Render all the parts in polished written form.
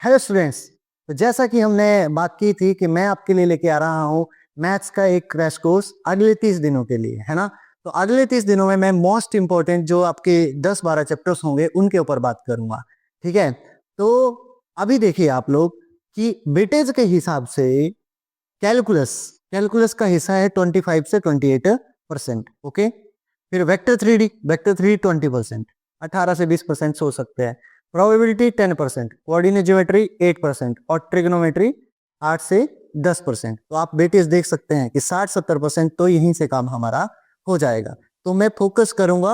Hello students, तो जैसा कि हमने बात की थी कि मैं आपके लिए लेके आ रहा हूँ मैथ्स का एक क्रैश कोर्स अगले 30 दिनों के लिए, है ना। तो अगले 30 दिनों में मैं मोस्ट इंपॉर्टेंट जो आपके 10-12 चैप्टर्स होंगे उनके ऊपर बात करूंगा, ठीक है। तो अभी देखिए आप लोग कि वेटेज के हिसाब से कैलकुलस कैलकुलस का हिस्सा है 25 से 28%, ओके। फिर वेक्टर थ्री 20%, 18 से 20% हो सकते हैं। प्रोबेबिलिटी 10%, कोऑर्डिनेट ज्योमेट्री 8% और ट्रिग्नोमेट्री 8 से 10%। तो आप वेटेज देख सकते हैं कि 60-70% तो यहीं से काम हमारा हो जाएगा। तो मैं फोकस करूंगा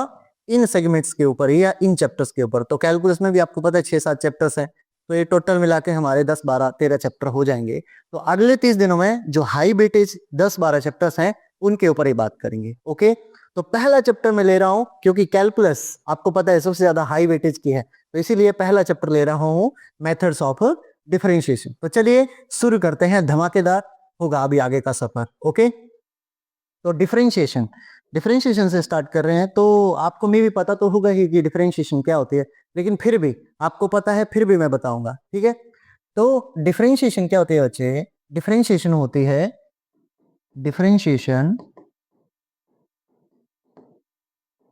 इन सेगमेंट्स के ऊपर या इन चैप्टर्स के ऊपर। तो कैलकुलस में भी आपको पता है 6-7 चैप्टर्स हैं, तो ये टोटल मिला के हमारे 10-12-13 चैप्टर हो जाएंगे। तो अगले 30 दिनों में जो हाई वेटेज 10-12 चैप्टर्स हैं उनके ऊपर ही बात करेंगे, ओके। तो पहला चैप्टर मैं ले रहा हूं क्योंकि कैलकुलस आपको पता है सबसे ज्यादा हाई वेटेज की है, तो इसीलिए पहला चैप्टर ले रहा हूं मेथड्स ऑफ डिफरेंशिएशन। तो चलिए शुरू करते हैं, धमाकेदार होगा अभी आगे का सफर, ओके। तो डिफरेंशिएशन से स्टार्ट कर रहे हैं। तो आपको में भी पता तो होगा ही कि डिफरेंशिएशन क्या होती है, लेकिन फिर भी आपको पता है फिर भी मैं बताऊंगा, ठीक है। तो डिफरेंशिएशन क्या होती है बच्चे? डिफरेंशिएशन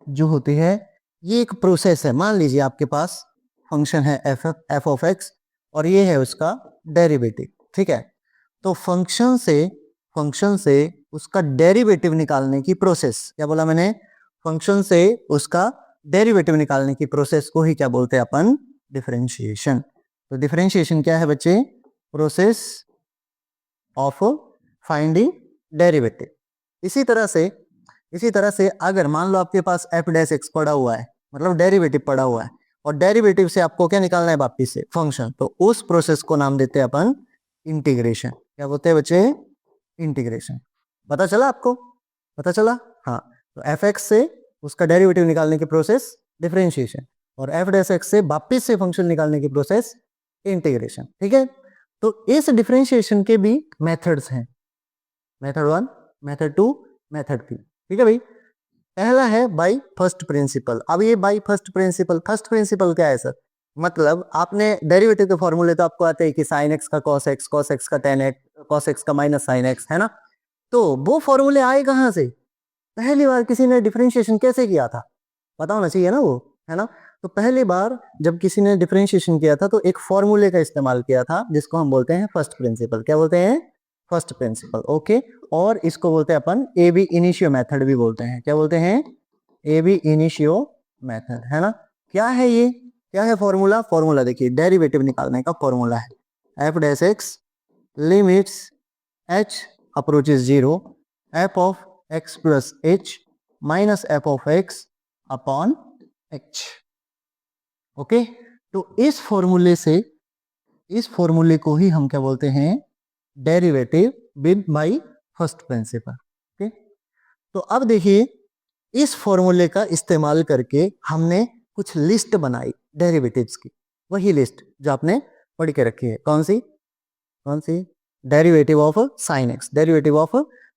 जो होती है ये एक प्रोसेस है। मान लीजिए आपके पास फंक्शन है एफ ऑफ एक्स और ये है उसका डेरिवेटिव, ठीक है। तो फंक्शन से उसका डेरिवेटिव निकालने की प्रोसेस, क्या बोला मैंने? फंक्शन से उसका डेरिवेटिव निकालने की प्रोसेस को ही क्या बोलते हैं अपन? डिफरेंशिएशन। तो डिफरेंशिएशन क्या है बच्चे? Process of finding derivative. इसी तरह से अगर मान लो आपके पास एफ डैश एक्स पड़ा हुआ है, मतलब डेरिवेटिव पड़ा हुआ है, और डेरिवेटिव से आपको क्या निकालना है? वापिस से फंक्शन। तो उस प्रोसेस को नाम देते हैं अपन इंटीग्रेशन। क्या बोलते हैं बच्चे? इंटीग्रेशन। पता चला आपको? पता चला? हाँ। तो एफ एक्स से उसका डेरिवेटिव निकालने की प्रोसेस डिफरेंशिएशन, और एफ डैश एक्स से वापिस से फंक्शन निकालने की प्रोसेस इंटीग्रेशन, ठीक है। तो इस डिफरेंशिएशन के भी मेथड्स हैं, मेथड 1, मेथड 2, मेथड 3, ठीक है भाई। पहला है बाय फर्स्ट प्रिंसिपल। अब ये बाय फर्स्ट प्रिंसिपल क्या है सर? मतलब आपने डेरिवेटिव के फॉर्मूले तो आपको आते हैं कि साइन एक्स का कॉस एक्स का टेन एक्स, कॉस एक्स का माइनस साइन एक्स, है ना। तो वो फॉर्मूले आए कहां से? पहली बार किसी ने डिफरेंशिएशन कैसे किया था पता होना चाहिए ना, वो, है ना। तो पहली बार जब किसी ने डिफरेंशिएशन किया था तो एक फॉर्मूले का इस्तेमाल किया था जिसको हम बोलते हैं फर्स्ट प्रिंसिपल। क्या बोलते हैं? First principle, okay. और इसको बोलते हैं अपन ए बी इनिशियो मेथड भी बोलते हैं। क्या बोलते हैं? ए बी इनिशियो मेथड, है ना। क्या है ये? क्या है फॉर्मूला देखिए, डेरिवेटिव निकालने का फॉर्मूला है F dash x limits H approaches zero F of x plus H minus F of x upon H, okay. तो इस फॉर्मूले को ही हम क्या बोलते हैं? Derivative with by first principle, okay. तो अब देखिए इस फॉर्मूले का इस्तेमाल करके हमने कुछ लिस्ट बनाई डेरिवेटिव्स की, वही लिस्ट जो आपने पढ़ के रखी है। कौन सी? Derivative of sine x, derivative of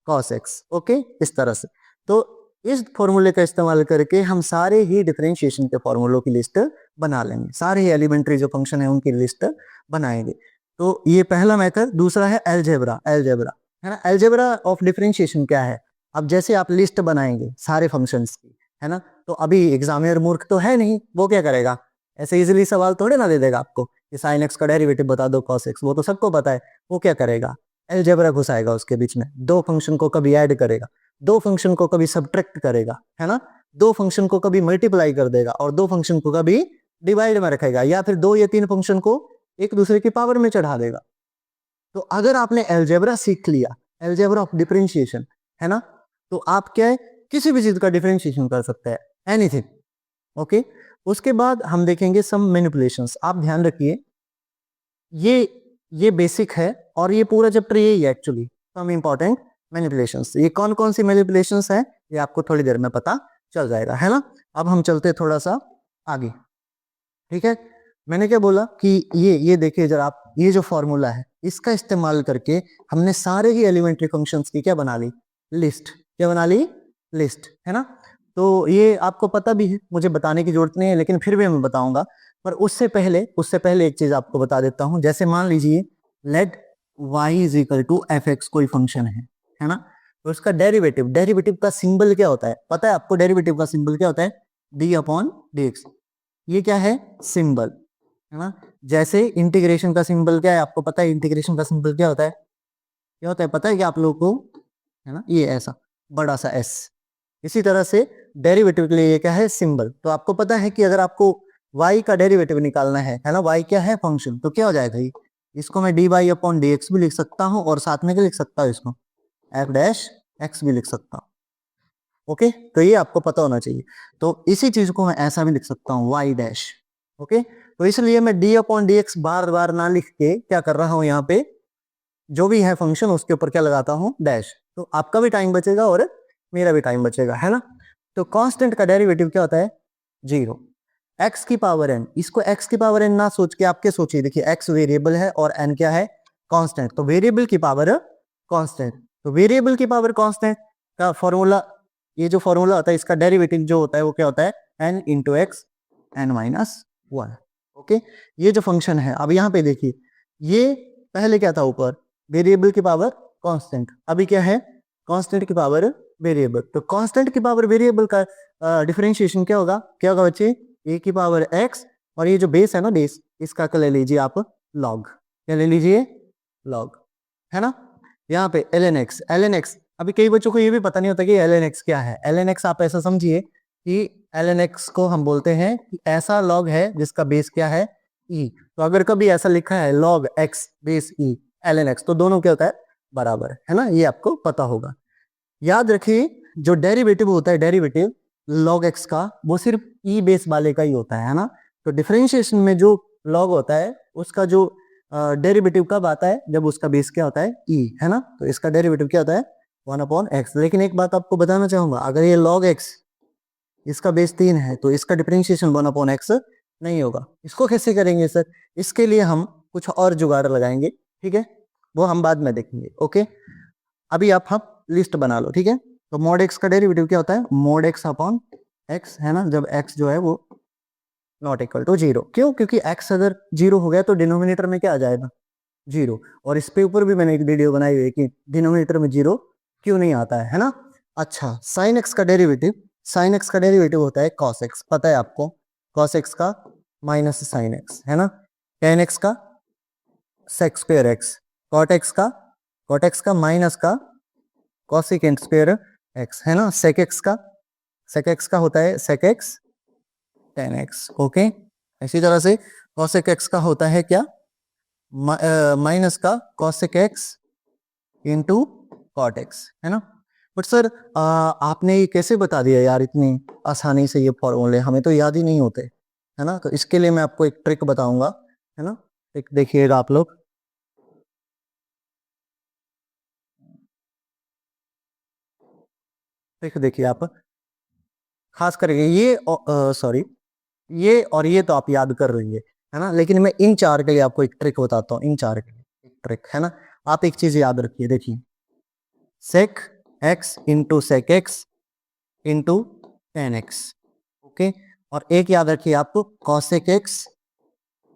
cos x, okay, इस तरह से। तो इस फॉर्मूले का इस्तेमाल करके हम सारे ही डिफरेंशिएशन के फॉर्मूलों की लिस्ट बना लेंगे, सारे ही एलिमेंट्री जो फंक्शन है उनकी लिस्ट बनाएंगे। तो ये पहला मेथड। दूसरा है एलजेब्रा, है ना। एलजेब्रा ऑफ डिफरेंशिएशन क्या है? अब जैसे आप लिस्ट बनाएंगे सारे फंक्शंस की, है ना, तो अभी एग्जामिनर मूर्ख तो है नहीं, वो क्या करेगा? ऐसे इजीली सवाल थोड़े ना दे देगा आपको कि साइन एक्स का डेरिवेटिव बता दो कॉस एक्स, वो तो सबको पता है। वो क्या करेगा? एलजेब्रा घुसाएगा उसके बीच में, दो फंक्शन को कभी ऐड करेगा, दो फंक्शन को कभी सब्ट्रैक्ट करेगा, है ना, दो फंक्शन को कभी मल्टीप्लाई कर देगा और दो फंक्शन को कभी डिवाइड में रखेगा, या फिर दो या तीन फंक्शन को एक दूसरे की पावर में चढ़ा देगा। तो अगर आपने एलजेब्रा सीख लिया, एलजेब्रा ऑफ डिफरेंशिएशन, है ना, तो आप क्या है? किसी भी चीज का डिफरेंशिएशन कर सकते हैं, एनीथिंग, ओके। उसके बाद हम देखेंगे सम मैनिपुलेशंस। आप ध्यान रखिए ये बेसिक है और ये पूरा चैप्टर यही है एक्चुअली, सम इंपॉर्टेंट मैनिपुलेशंस। ये कौन कौन सी मैनिपुलेशंस है ये आपको थोड़ी देर में पता चल जाएगा, है ना। अब हम चलते थोड़ा सा आगे, ठीक है। मैंने क्या बोला कि ये देखिए जरा आप, ये जो फॉर्मूला है इसका इस्तेमाल करके हमने सारे ही एलिमेंट्री फंक्शंस की क्या बना ली? लिस्ट। क्या बना ली? लिस्ट, है ना। तो ये आपको पता भी है, मुझे बताने की जरूरत नहीं है, लेकिन फिर भी मैं बताऊंगा। पर उससे पहले एक चीज आपको बता देता हूं। जैसे मान लीजिए let y is equal to f x कोई फंक्शन है ना, तो उसका डेरिवेटिव का सिंबल क्या होता है पता है आपको? डेरिवेटिव का सिंबल क्या होता है? D upon d x. ये क्या है? सिंबल है ना। जैसे इंटीग्रेशन का सिंबल क्या है आपको पता है? इंटीग्रेशन का सिंबल क्या होता है? क्या होता है पता है कि आप लोगों को? है ना, ये ऐसा बड़ा सा एस। इसी तरह से डेरिवेटिव के लिए ये क्या है? सिंबल। तो आपको पता है कि अगर आपको y का डेरिवेटिव निकालना है ना, y क्या है? फंक्शन। तो क्या हो जाएगा ये? इसको मैं d y upon d x भी लिख सकता हूँ और साथ में क्या लिख सकता हूँ? इसको एफ डैश एक्स भी लिख सकता हूँ। ओके, तो ये आपको पता होना चाहिए। तो इसी चीज को मैं ऐसा भी लिख सकता हूँ वाई डैश। ओके, तो इसलिए मैं डी अपॉन डी एक्स बार बार ना लिख के क्या कर रहा हूं, यहाँ पे जो भी है फंक्शन उसके ऊपर क्या लगाता हूं? डैश। तो आपका भी टाइम बचेगा और मेरा भी टाइम बचेगा, है ना। तो कांस्टेंट का डेरिवेटिव क्या होता है? 0। एक्स की पावर एन, इसको एक्स की पावर एन ना सोच के आप क्या सोचिए, देखिए एक्स वेरिएबल है और एन क्या है? कांस्टेंट। तो वेरिएबल की पावर कांस्टेंट, तो वेरिएबल की पावर कांस्टेंट का फॉर्मूला, ये जो फॉर्मूला होता है इसका डेरिवेटिव जो होता है वो क्या होता है? N into x n minus 1। Okay, ये जो फंक्शन है अब यहाँ पे देखिए, ये पहले क्या था? ऊपर वेरिएबल की पावर कांस्टेंट, अभी क्या है? कांस्टेंट की पावर वेरिएबल। तो कांस्टेंट की पावर वेरिएबल का डिफरेंशिएशन क्या होगा? क्या होगा बच्चे? ए की पावर एक्स, और ये जो बेस है ना, बेस, इसका क्या ले लीजिए आप? लॉग। क्या ले लीजिए? लॉग, है ना। यहाँ पे ln x, ln x, अभी कई बच्चों को ये भी पता नहीं होता कि ln x क्या है। ln x आप ऐसा समझिए कि ln x को हम बोलते हैं कि ऐसा लॉग है जिसका बेस क्या है? e। तो अगर कभी ऐसा लिखा है log x base e ln x, तो दोनों क्या होता है? बराबर, है ना। ये आपको पता होगा। याद रखिए जो डेरिवेटिव होता है, डेरिवेटिव log x का, वो सिर्फ e बेस वाले का ही होता है ना। तो डिफरेंशिएशन में जो log होता है उसका जो डेरिवेटिव कब आता है? जब उसका बेस क्या होता है? e, है ना। तो इसका डेरिवेटिव क्या होता है? 1 अपॉन एक्स। लेकिन एक बात आपको बताना चाहूंगा, अगर ये log x इसका बेस 3 है तो इसका डिफरेंशिएशन 1 अपॉन एक्स नहीं होगा। इसको कैसे करेंगे सर? इसके लिए हम कुछ और जुगाड़ लगाएंगे, ठीक है, वो हम बाद में देखेंगे। ओके, अभी हम लिस्ट बना लो, ठीक है। तो मॉड एक्स का डेरिवेटिव क्या होता है? मॉड एक्स अपॉन एक्स, है ना, जब एक्स जो है वो नॉट इक्वल टू 0। क्यों? क्योंकि एक्स अगर 0 हो गया तो डिनोमिनेटर में क्या आ जाएगा? 0। और इस पे ऊपर भी मैंने एक वीडियो बनाई हुई है कि डिनोमिनेटर में 0 क्यों नहीं आता है ना। अच्छा, साइन एक्स का डेरिवेटिव, साइन एक्स का डेरिवेटिव होता है कॉस एक्स, पता है आपको? कॉस एक्स का माइनस साइन एक्स, है ना। टेन एक्स का sec square x, cot x का माइनस का कॉसिकेंट स्क्वायर एक्स, है ना। सेक एक्स का होता है sec x tan x. Okay, इसी तरह से कॉसेक एक्स का होता है क्या? माइनस का cosec x into cot x, है ना। बट सर आपने ये कैसे बता दिया यार इतनी आसानी से? ये फॉर्मूले हमें तो याद ही नहीं होते, है ना। तो इसके लिए मैं आपको एक ट्रिक बताऊंगा, है ना। एक देखिएगा आप लोग, ट्रिक देखिए आप, खास करके ये सॉरी, ये और ये तो आप याद कर रही है ना, लेकिन मैं इन चार के लिए आपको एक ट्रिक बताता हूँ। इन चार के लिए एक ट्रिक, है ना। आप एक चीज याद रखिए, देखिए sec x into sec x into tan x. Okay, और एक याद रखिए आपको cosec x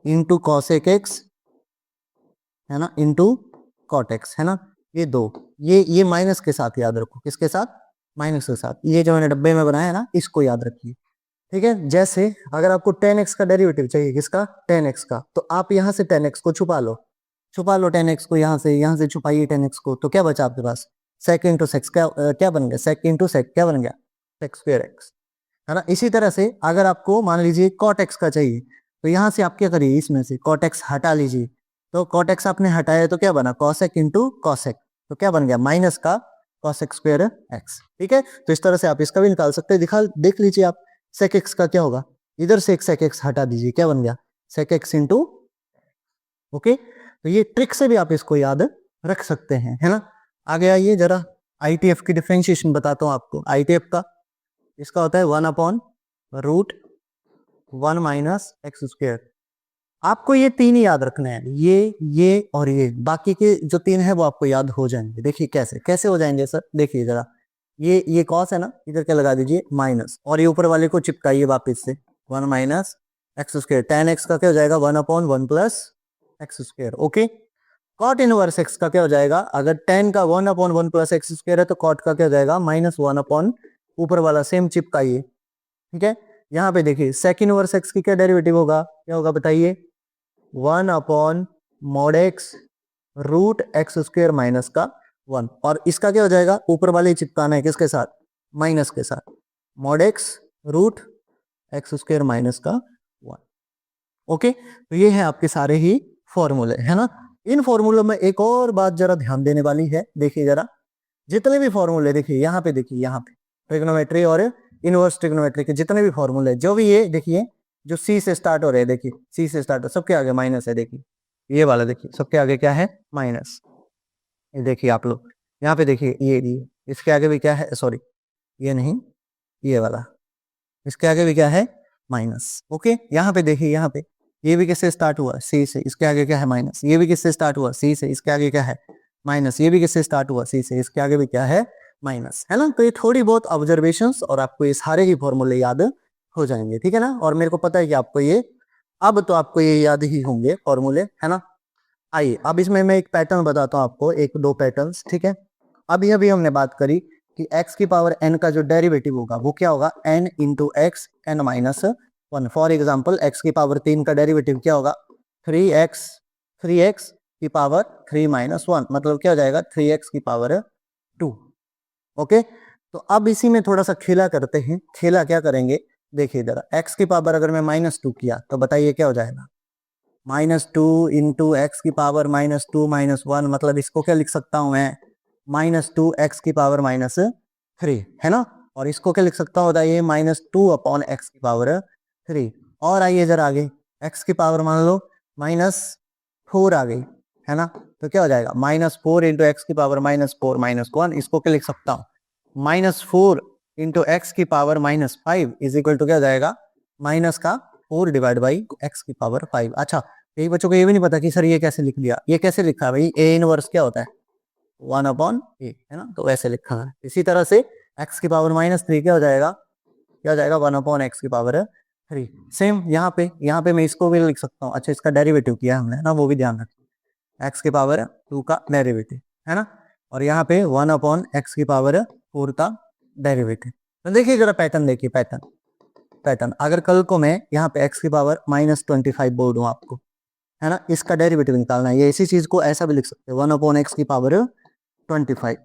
into cosec x, है ना, इंटू कॉट एक्स, है ना। ये दो, ये माइनस के साथ याद रखो। किसके साथ? माइनस के साथ। ये जो मैंने डब्बे में बनाया है ना, इसको याद रखिए, ठीक है। जैसे अगर आपको 10x का डेरिवेटिव चाहिए, किसका? 10x का, तो आप यहाँ से 10x को छुपा लो, 10x को यहाँ से छुपाइए 10x को, तो क्या बचा आपके पास? सेक इंटू सेक्स, क्या बन गया? सेक इंटू सेक क्या बन गया? सेक स्क्वायर एक्स, है ना। इसी तरह से अगर आपको मान लीजिए कॉट एक्स का चाहिए, तो यहाँ से आप क्या करिए, इसमें से कॉट एक्स हटा लीजिए। तो कॉट एक्स आपने हटाया तो क्या बना? कॉसेक इंटू कॉसेक, तो क्या बन गया? माइनस का कॉसेक स्क्वायर एक्स, ठीक है। तो इस तरह से आप इसका भी निकाल सकते हैं। देख लीजिए आप, सेक एक्स का क्या होगा? इधर से एक सेक एक्स हटा दीजिए, क्या बन गया? सेक एक्स इंटू। ओके, तो ये ट्रिक से भी आप इसको याद रख सकते हैं, है ना। आगे आइए जरा, आईटीएफ की डिफरेंशिएशन बताता हूँ आपको। आईटीएफ का इसका होता है 1 upon root 1 minus x square. आपको ये तीन ही याद रखने हैं, ये और ये, बाकी के जो तीन है वो आपको याद हो जाएंगे। देखिए कैसे कैसे हो जाएंगे सर, देखिए जरा, ये कॉस है ना, इधर क्या लगा दीजिए? माइनस, और ये ऊपर वाले को चिपकाइए वापस से, 1 minus x square, tan x का क्या हो जाएगा 1/1 plus x square. Okay, cot inverse x का क्या हो जाएगा, अगर tan का 1/1 प्लस एक्स स्क्वायर है तो कॉट का क्या हो जाएगा -1 अपॉन ऊपर वाला सेम चिपकाइए। ठीक है, यहाँ पे देखिए सेक इनवर्स एक्स की क्या डेरिवेटिव होगा, क्या होगा बताइए, 1/mod x root x square minus का 1, और इसका क्या हो जाएगा, ऊपर वाले चिपकाना है किसके साथ, माइनस के साथ, mod x root x square minus का 1। ओके, तो ये है आपके सारे ही फॉर्मूले, है ना। इन फॉर्मूलों में एक और बात जरा ध्यान देने वाली है, देखिए जरा, जितने भी फॉर्मूले देखिए यहाँ पे, देखिए यहाँ पे ट्रिग्नोमेट्री और इनवर्स ट्रिग्नोमेट्री के जितने भी फॉर्मूले, जो भी ये देखिए जो सी से स्टार्ट हो रहे हैं, देखिए सी से स्टार्ट हो, सबके आगे माइनस है, देखिए ये वाला देखिए सबके आगे क्या है, माइनस। ये देखिए आप लोग यहाँ पे देखिए, ये इसके आगे भी क्या है, सॉरी ये नहीं, ये वाला, इसके आगे भी क्या है, माइनस। ओके, यहाँ पे देखिए, यहाँ पे ये भी किससे स्टार्ट हुआ, सी से, इसके आगे क्या है, माइनस। ये भी किससे स्टार्ट हुआ, सी से, इसके आगे क्या है, माइनस। ये भी किससे स्टार्ट हुआ, सी से, इसके आगे भी क्या है, माइनस, है ना। तो ये थोड़ी बहुत ऑब्जर्वेशंस और आपको ये सारे ही फॉर्मूले याद हो जाएंगे, ठीक है ना। और मेरे को पता है कि आपको ये, अब तो आपको ये याद ही होंगे फॉर्मूले, है ना। आइए अब इसमें मैं एक पैटर्न बताता हूँ आपको, एक दो पैटर्न्स, ठीक है। अभी अभी हमने बात करी कि x की पावर n का जो डेरिवेटिव होगा वो क्या होगा, n into x n minus 1। For example x की पावर 3 का डेरिवेटिव क्या होगा, 3x की पावर 3 माइनस 1, मतलब क्या हो जाएगा 3x की पावर 2। ओके, तो अब इसी में थोड़ा सा खेला करते हैं। खेला क्या करेंगे, देखिए जरा, x की पावर अगर मैं -2 किया तो बताइए क्या हो जाएगा, -2 इंटू एक्स की पावर -2 माइनस 1, मतलब इसको क्या लिख सकता हूं मैं, -2 एक्स की पावर -3, है ना। और इसको क्या लिख सकता हूँ बताइए, -2 अपॉन एक्स की पावर 3। और आइए जरा आगे, एक्स की पावर मान लो -4 आ गई, है ना। तो क्या हो जाएगा, -4 इंटू एक्स की पावर -4 माइनस 1, इसको क्या लिख सकता हूँ, -4 इंटू एक्स की पावर -5 इज इक्वल टू क्या हो जाएगा, माइनस का 4 डिवाइड बाई एक्स की पावर 5। अच्छा, कई बच्चों को ये भी नहीं पता कि सर ये कैसे लिख लिया, ये कैसे लिखा है भाई, ए इनवर्स क्या होता है 1/a, है ना, तो ऐसे लिखा है। इसी तरह से x की पावर -3 क्या हो जाएगा, क्या हो जाएगा 1/x की पावर 3। सेम यहाँ पे मैं इसको भी लिख सकता हूँ। अच्छा, इसका डेरिवेटिव किया हमने ना, वो भी ध्यान रखें, x की पावर 2 का डेरिवेटिव, है ना। और यहाँ पे 1/x की पावर 4 का डेरिवेटिव। तो देखिए जरा पैटर्न, देखिए पैटर्न अगर कल को मैं यहाँ पे x की पावर -25 बोल दूं आपको, है ना, इसका डेरिवेटिव निकालना है, ये इसी चीज को ऐसा भी लिख सकते हैं 1/x की पावर 25।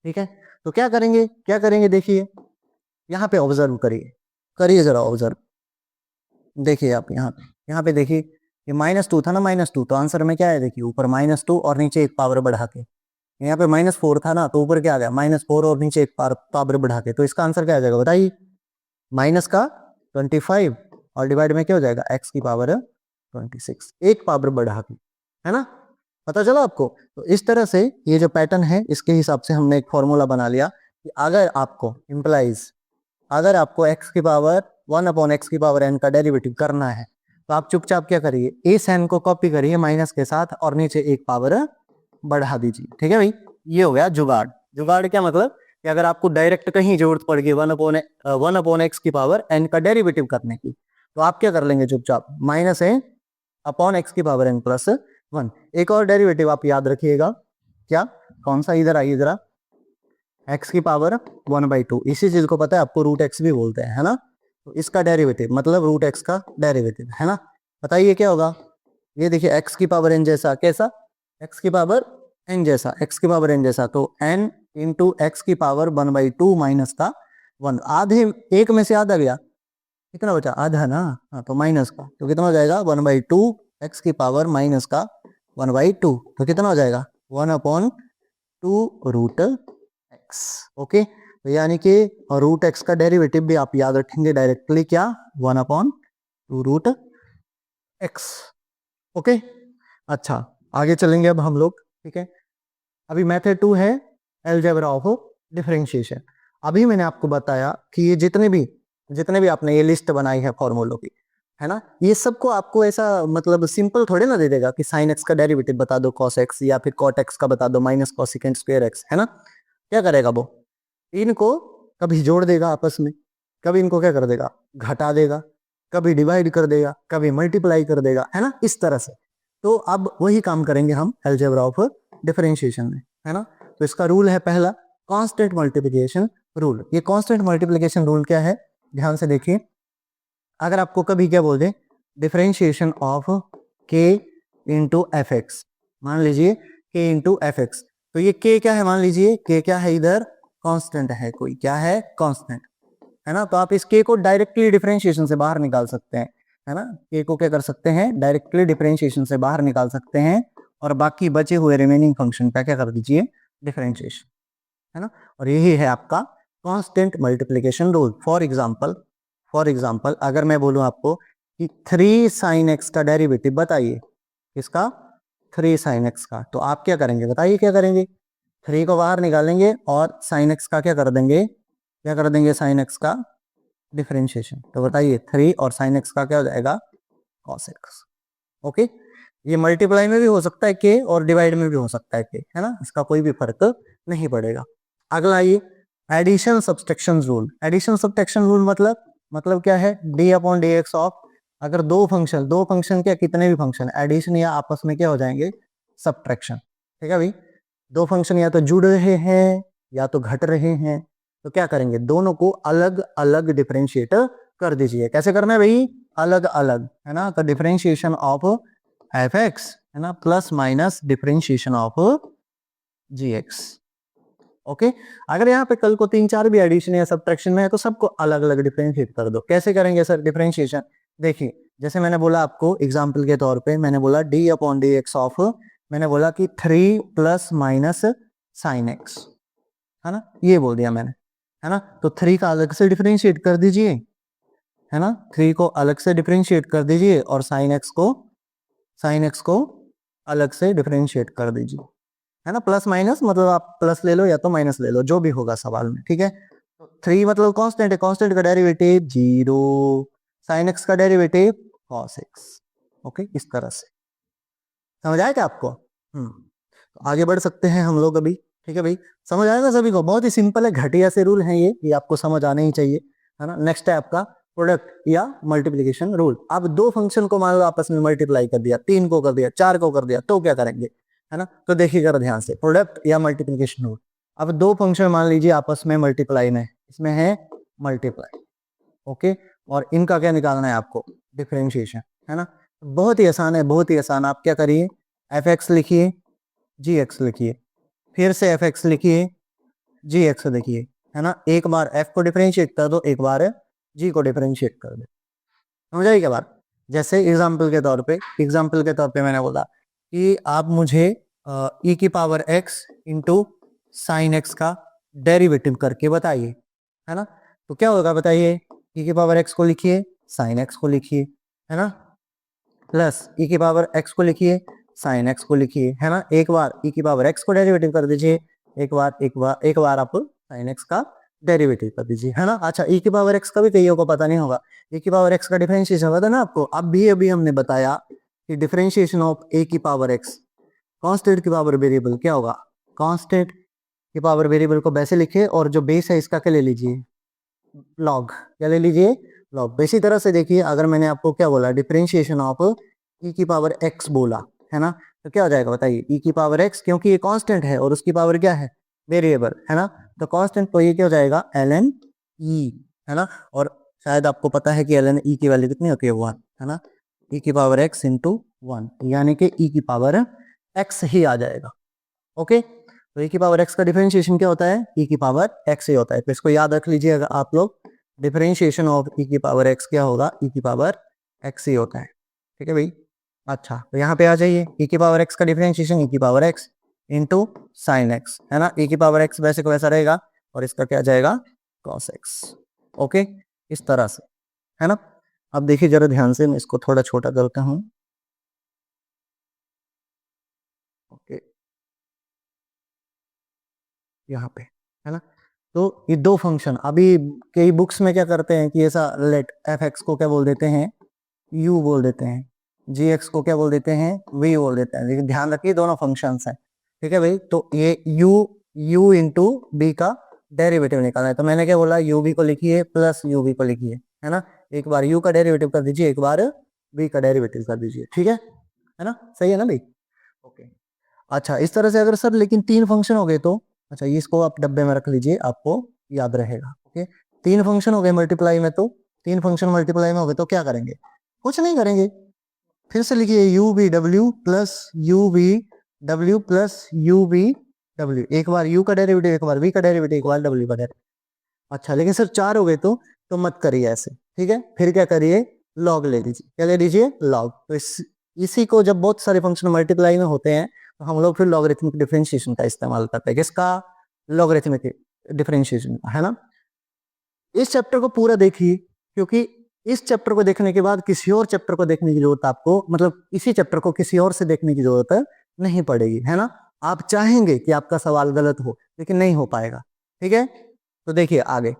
ठीक है, तो क्या करेंगे देखिए, यहाँ पे ऑब्जर्व करिए जरा ऑब्जर्व, देखिए आप यहाँ पे देखिए, ये -2 था ना, -2, तो आंसर में क्या है, देखिए ऊपर -2 और नीचे एक पावर बढ़ा के, यहाँ पे -4 था ना, तो ऊपर क्या आ गया, -4 और नीचे एक पावर बढ़ा के, तो इसका आंसर क्या आ जाएगा बताइए, माइनस का 25 और डिवाइड में क्या हो जाएगा, x की पावर 26, एक पावर बढ़ा के, है ना। पता चला आपको। तो इस तरह से ये जो पैटर्न है, इसके हिसाब से हमने एक फॉर्मूला बना लिया कि अगर आपको इम्प्लाइज, अगर आपको x की पावर 1/x की पावर n का डेरिवेटिव करना है, तो आप चुपचाप क्या करिए, इस n को कॉपी करिए माइनस के साथ और नीचे एक पावर बढ़ा दीजिए। ठीक है भाई, ये हो गया जुगाड़। जुगाड़ क्या मतलब कि अगर आपको डायरेक्ट कहीं जरूरत पड़ गई 1/x की पावर n का डेरिवेटिव करने की, तो आप क्या कर लेंगे चुपचाप, -a/x की पावर n प्लस 1। एक और डेरिवेटिव आप याद रखिएगा, क्या, कौन सा, इधर आइए जरा, x की पावर 1/2, इसी चीज को पता है आपको रूट x भी बोलते हैं, है ना। तो इसका डेरिवेटिव मतलब रूट x का डेरिवेटिव, है ना। बताइए क्या होगा, ये देखिए x की पावर n जैसा, कैसा, x की पावर n जैसा, x की पावर n जैसा, तो n इंटू एक्स की पावर 1/2 माइनस का 1, आधे एक में से आधा गया, कितना बचा, आधा ना, हाँ, तो माइनस का, तो कितना हो जाएगा 1/2 एक्स की पावर माइनस का 1/2, तो कितना हो जाएगा 1/2 रूट एक्स। ओके, तो यानी कि रूट एक्स का डेरिवेटिव भी आप याद रखेंगे डायरेक्टली, क्या, 1/2 रूट एक्स। ओके, अच्छा आगे चलेंगे अब हम लोग, ठीक है। अभी मेथड 2 है अलजेब्रा ऑफ डिफरेंशिएशन। अभी मैंने आपको बताया कि ये जितने भी आपने ये लिस्ट बनाई है फॉर्मूलों की, है ना, ये सबको आपको ऐसा मतलब सिंपल थोड़े ना दे देगा कि साइन एक्स का डेरिवेटिव बता दो कॉस एक्स, या फिर कॉट एक्स का बता दो माइनस कॉसिकेंट स्क्वायर एक्स, है ना। क्या करेगा वो, इनको कभी जोड़ देगा आपस में, कभी इनको क्या कर देगा, घटा देगा, कभी डिवाइड कर देगा, कभी मल्टीप्लाई कर देगा, है ना, इस तरह से। तो अब वही काम करेंगे हम अलजेब्रा ऑफ डिफरेंशिएशन में, है ना। तो इसका रूल है पहला कांस्टेंट मल्टीप्लिकेशन रूल। ये कांस्टेंट मल्टीप्लिकेशन रूल क्या है, ध्यान से देखिए। अगर आपको कभी क्या बोल दे, डिफरेंशिएशन ऑफ के इंटू एफ एक्स, मान लीजिए के इंटू एफ एक्स, तो ये के क्या है, मान लीजिए के क्या है, इधर कांस्टेंट है, कोई क्या है, कांस्टेंट, है ना। तो आप इस के को डायरेक्टली डिफरेंशिएशन से बाहर निकाल सकते हैं, है ना। के को क्या कर सकते हैं, डायरेक्टली डिफरेंशिएशन से बाहर निकाल सकते हैं, और बाकी बचे हुए रिमेनिंग फंक्शन का क्या कर दीजिए, डिफरेंशिएशन, है ना। और यही है आपका constant multiplication rule. For example अगर मैं बोलूं आपको कि 3 sin x का डेरिवेटिव बताइए, किसका, 3 sin x का, तो आप क्या करेंगे, बताइए क्या करेंगे, 3 को बाहर निकालेंगे और sin x का क्या कर देंगे, sin x का डिफरेंशिएशन। तो बताइए 3 और sin x का क्या हो जाएगा, cos x। ओके, ये मल्टीप्लाई में भी हो सकता है के और डिवाइड में भी हो सकता है के, है ना, इसका कोई भी फर्क नहीं पड़ेगा। अगला ये addition subtraction rule. Addition subtraction rule मतलब क्या है, d upon d x of, अगर दो फंक्शन क्या, कितने भी फंक्शन एडिशन या आपस में क्या हो जाएंगे, सब्ट्रैक्शन। ठीक है भाई, दो फंक्शन या तो जुड़ रहे हैं या तो घट रहे हैं, तो क्या करेंगे, दोनों को अलग अलग डिफरेंशिएट कर दीजिए। कैसे करना है भाई, अलग अलग, है ना। तो डिफरेंशिएशन ऑफ एफ एक्स, है ना, plus minus differentiation of g x. Okay, अगर यहाँ पे कल को 3-4 भी एडिशन या सब्ट्रैक्शन में है तो सबको अलग अलग डिफरेंशिएट कर दो। कैसे करेंगे सर डिफरेंशिएशन, देखिए जैसे मैंने बोला आपको एग्जांपल के तौर पे, मैंने बोला D upon d x of, मैंने बोला कि 3 प्लस माइनस साइन एक्स, है ना, ये बोल दिया मैंने, है ना। तो 3 का अलग से डिफरेंशिएट कर दीजिए, है ना, 3 को अलग से डिफरेंशिएट कर दीजिए और साइन एक्स को अलग से डिफरेंशिएट कर दीजिए, है ना। प्लस माइनस मतलब आप प्लस ले लो या तो माइनस ले लो, जो भी होगा सवाल में, ठीक है। तो 3 मतलब कांस्टेंट है, कांस्टेंट का डेरिवेटिव 0, साइन एक्स का डेरिवेटिव cos x। ओके, इस तरह से समझ आया क्या आपको। तो आगे बढ़ सकते हैं हम लोग अभी, ठीक है भाई, समझ आया ना सभी को, बहुत ही सिंपल है, घटिया से रूल हैं ये आपको समझ आने ही चाहिए, है ना। नेक्स्ट है आपका प्रोडक्ट या मल्टीप्लिकेशन रूल। अब दो फंक्शन को मान लो आपस में मल्टीप्लाई कर दिया, 3 को कर दिया, 4 को कर दिया, तो क्या करेंगे, है ना। तो देखिएगा ध्यान से, प्रोडक्ट या मल्टीप्लिकेशन रूल। अब दो फंक्शन मान लीजिए आपस में मल्टीप्लाई में, इसमें है मल्टीप्लाई, ओके, और इनका क्या निकालना है आपको, डिफरेंशिएशन, है ना। बहुत ही आसान है, बहुत ही आसान। आप क्या करिए, एफ एक्स लिखिए, जी एक्स लिखिए, फिर से एफ एक्स लिखिए, जी एक्स लिखिए, है ना। एक बार एफ को डिफरेंशिएट कर दो, एक बार जी को डिफरेंशिएट कर दो, समझ आई क्या बात। जैसे एग्जाम्पल के तौर पे मैंने बोला कि आप मुझे ई की power x into sine x का डेरिवेटिव करके बताइए, है ना। तो क्या होगा बताइए, ई की पावर एक्स को लिखिए, साइन एक्स को लिखिए, है ना, प्लस ई की पावर एक्स को लिखिए, साइन एक्स को लिखिए, है ना। एक बार ई की पावर एक्स को डेरिवेटिव कर दीजिए, एक बार आप साइन एक्स का डेरिवेटिव कर दीजिए, है ना। अच्छा, ई की पावर एक्स का भी कईयों को पता नहीं होगा, ए की पावर एक्स का डिफरेंशिएशन पता ना आपको। अभी हमने बताया कि डिफरेंशिएशन ऑफ ए की पावर एक्स, कांस्टेंट की पावर वेरिएबल क्या होगा, कांस्टेंट की पावर वेरिएबल को वैसे लिखे और जो बेस है इसका क्या ले लीजिए, लॉग, क्या ले लीजिए, लॉग। इसी तरह से देखिए, अगर मैंने आपको क्या बोला, डिफरेंशिएशन ऑफ ई की पावर एक्स बोला, है ना, तो क्या हो जाएगा बताइए, ई की पावर एक्स, क्योंकि ये कांस्टेंट है और उसकी पावर क्या है, वेरिएबल, है ना। तो कांस्टेंट तो ये क्या हो जाएगा, एल एन ई, है ना। और शायद आपको पता है कि एल एन ई की वैल्यू कितनी होती है, 1, है ना। ई की पावर एक्स इंटू 1, यानी कि ई की पावर एक्स ही आ जाएगा। ओके, तो ई की पावर एक्स का डिफरेंशिएशन क्या होता है, ई की पावर एक्स ही होता है। तो इसको याद रख लीजिएगा आप लोग, डिफरेंशिएशन ऑफ ई की पावर एक्स क्या होगा, ई की पावर एक्स ही होता है, ठीक है भाई। अच्छा, तो यहाँ पे आ जाइए, ई की पावर एक्स का डिफरेंशिएशन ई की power x into sine x, है ना। ई की पावर एक्स वैसे को वैसा रहेगा और इसका क्या जाएगा, कॉस एक्स। ओके, इस तरह से, है ना। अब देखिए जरा ध्यान से, मैं इसको थोड़ा छोटा करता हूँ। ओके, यहाँ पे, है ना। तो ये दो फंक्शन, अभी कई बुक्स में क्या करते हैं कि ऐसा लेट एफ एक्स को क्या बोल देते हैं, यू बोल देते हैं, जी एक्स को क्या बोल देते हैं, वी बोल देते हैं। लेकिन ध्यान रखिए दोनों फंक्शंस हैं, ठीक है भाई। तो ये यू इंटू बी का डेरिवेटिव निकालना है, तो मैंने क्या बोला, यू बी को लिखिए प्लस यू बी को लिखिए, है ना। एक बार u का डेरिवेटिव कर दीजिए, एक बार v का डेरिवेटिव कर दीजिए, ठीक है ना, सही है ना भाई? ओके। अच्छा, इस तरह से अगर सर लेकिन 3 फंक्शन हो गए तो, अच्छा इसको आप डब्बे में रख लीजिए, आपको याद रहेगा। ओके, 3 फंक्शन हो गए मल्टीप्लाई में, तो 3 फंक्शन मल्टीप्लाई में हो गए तो क्या करेंगे? कुछ नहीं करेंगे, फिर से लिखिए u v w plus u v w plus u v w, एक बार u का डेरिवेटिव, एक बार v का डेरिवेटिव, एक बार w का डेरिवेटिव। अच्छा, लेकिन सर 4 हो गए तो मत करिए ऐसे, ठीक है? फिर क्या करिए, लॉग ले लीजिए। क्या ले लीजिए? लॉग। तो इसी को जब बहुत सारे फंक्शन मल्टीप्लाई में होते हैं तो हम लोग फिर लॉगरिथमिक डिफरेंशिएशन का इस्तेमाल करते हैं। किसका? लॉगरिथमिक डिफरेंशिएशन, है ना? इस चैप्टर को पूरा देखिए, क्योंकि इस चैप्टर को देखने के बाद किसी और चैप्टर को देखने की जरूरत आपको, मतलब इसी चैप्टर को किसी और से देखने की जरूरत नहीं पड़ेगी, है ना? आप चाहेंगे कि आपका सवाल गलत हो, लेकिन नहीं हो पाएगा, ठीक है? तो देखिए आगे,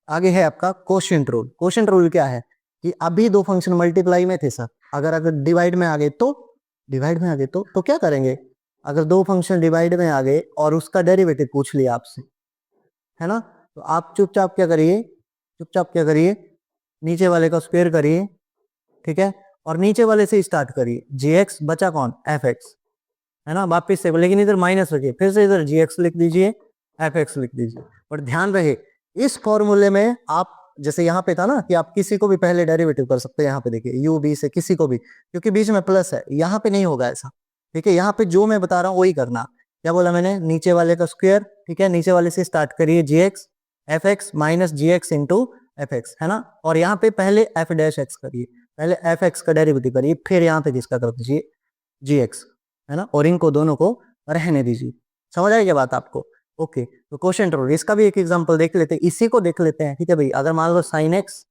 आगे है आपका कोशेंट रूल। कोशेंट रूल क्या है कि अभी 2 फंक्शन मल्टीप्लाई में थे सर, अगर डिवाइड में आ गए तो, डिवाइड में आ गए तो क्या करेंगे? अगर 2 फंक्शन डिवाइड में आ गए और उसका डेरिवेटिव पूछ लिया आपसे, है ना, तो आप चुपचाप क्या करिए, चुपचाप क्या करिए, नीचे वाले का स्क्वायर करिए, ठीक है, और नीचे वाले से स्टार्ट करिए। gx बचा कौन? fx, है ना, वापिस से, लेकिन इधर माइनस रखिए, फिर से इधर gx लिख दीजिए, fx लिख दीजिए। और ध्यान रहे इस फॉर्मूले में आप, जैसे यहाँ पे था ना कि आप किसी को भी पहले डेरिवेटिव कर सकते हैं, यहाँ पे देखिए u b से किसी को भी, क्योंकि बीच में प्लस है, यहाँ पे नहीं होगा ऐसा, ठीक है? यहाँ पे जो मैं बता रहा हूँ वही करना। क्या बोला मैंने? नीचे वाले का स्क्वायर, ठीक है, नीचे वाले से स्टार्ट करिए, gx fx minus gx into fx, है ना, और यहाँ पे पहले f डैश x करिए, पहले fx का डेरिवेटिव करिए, फिर यहाँ पे किसका कर दीजिए? gx, है ना, और इनको दोनों को रहने दीजिए। समझ आएगी बात आपको? ओके, तो क्वेश्चन रूल, इसका भी एक एग्जांपल देख लेते हैं, इसी को देख लेते हैं, ठीक है भाई? अगर मान लो साइन एक्स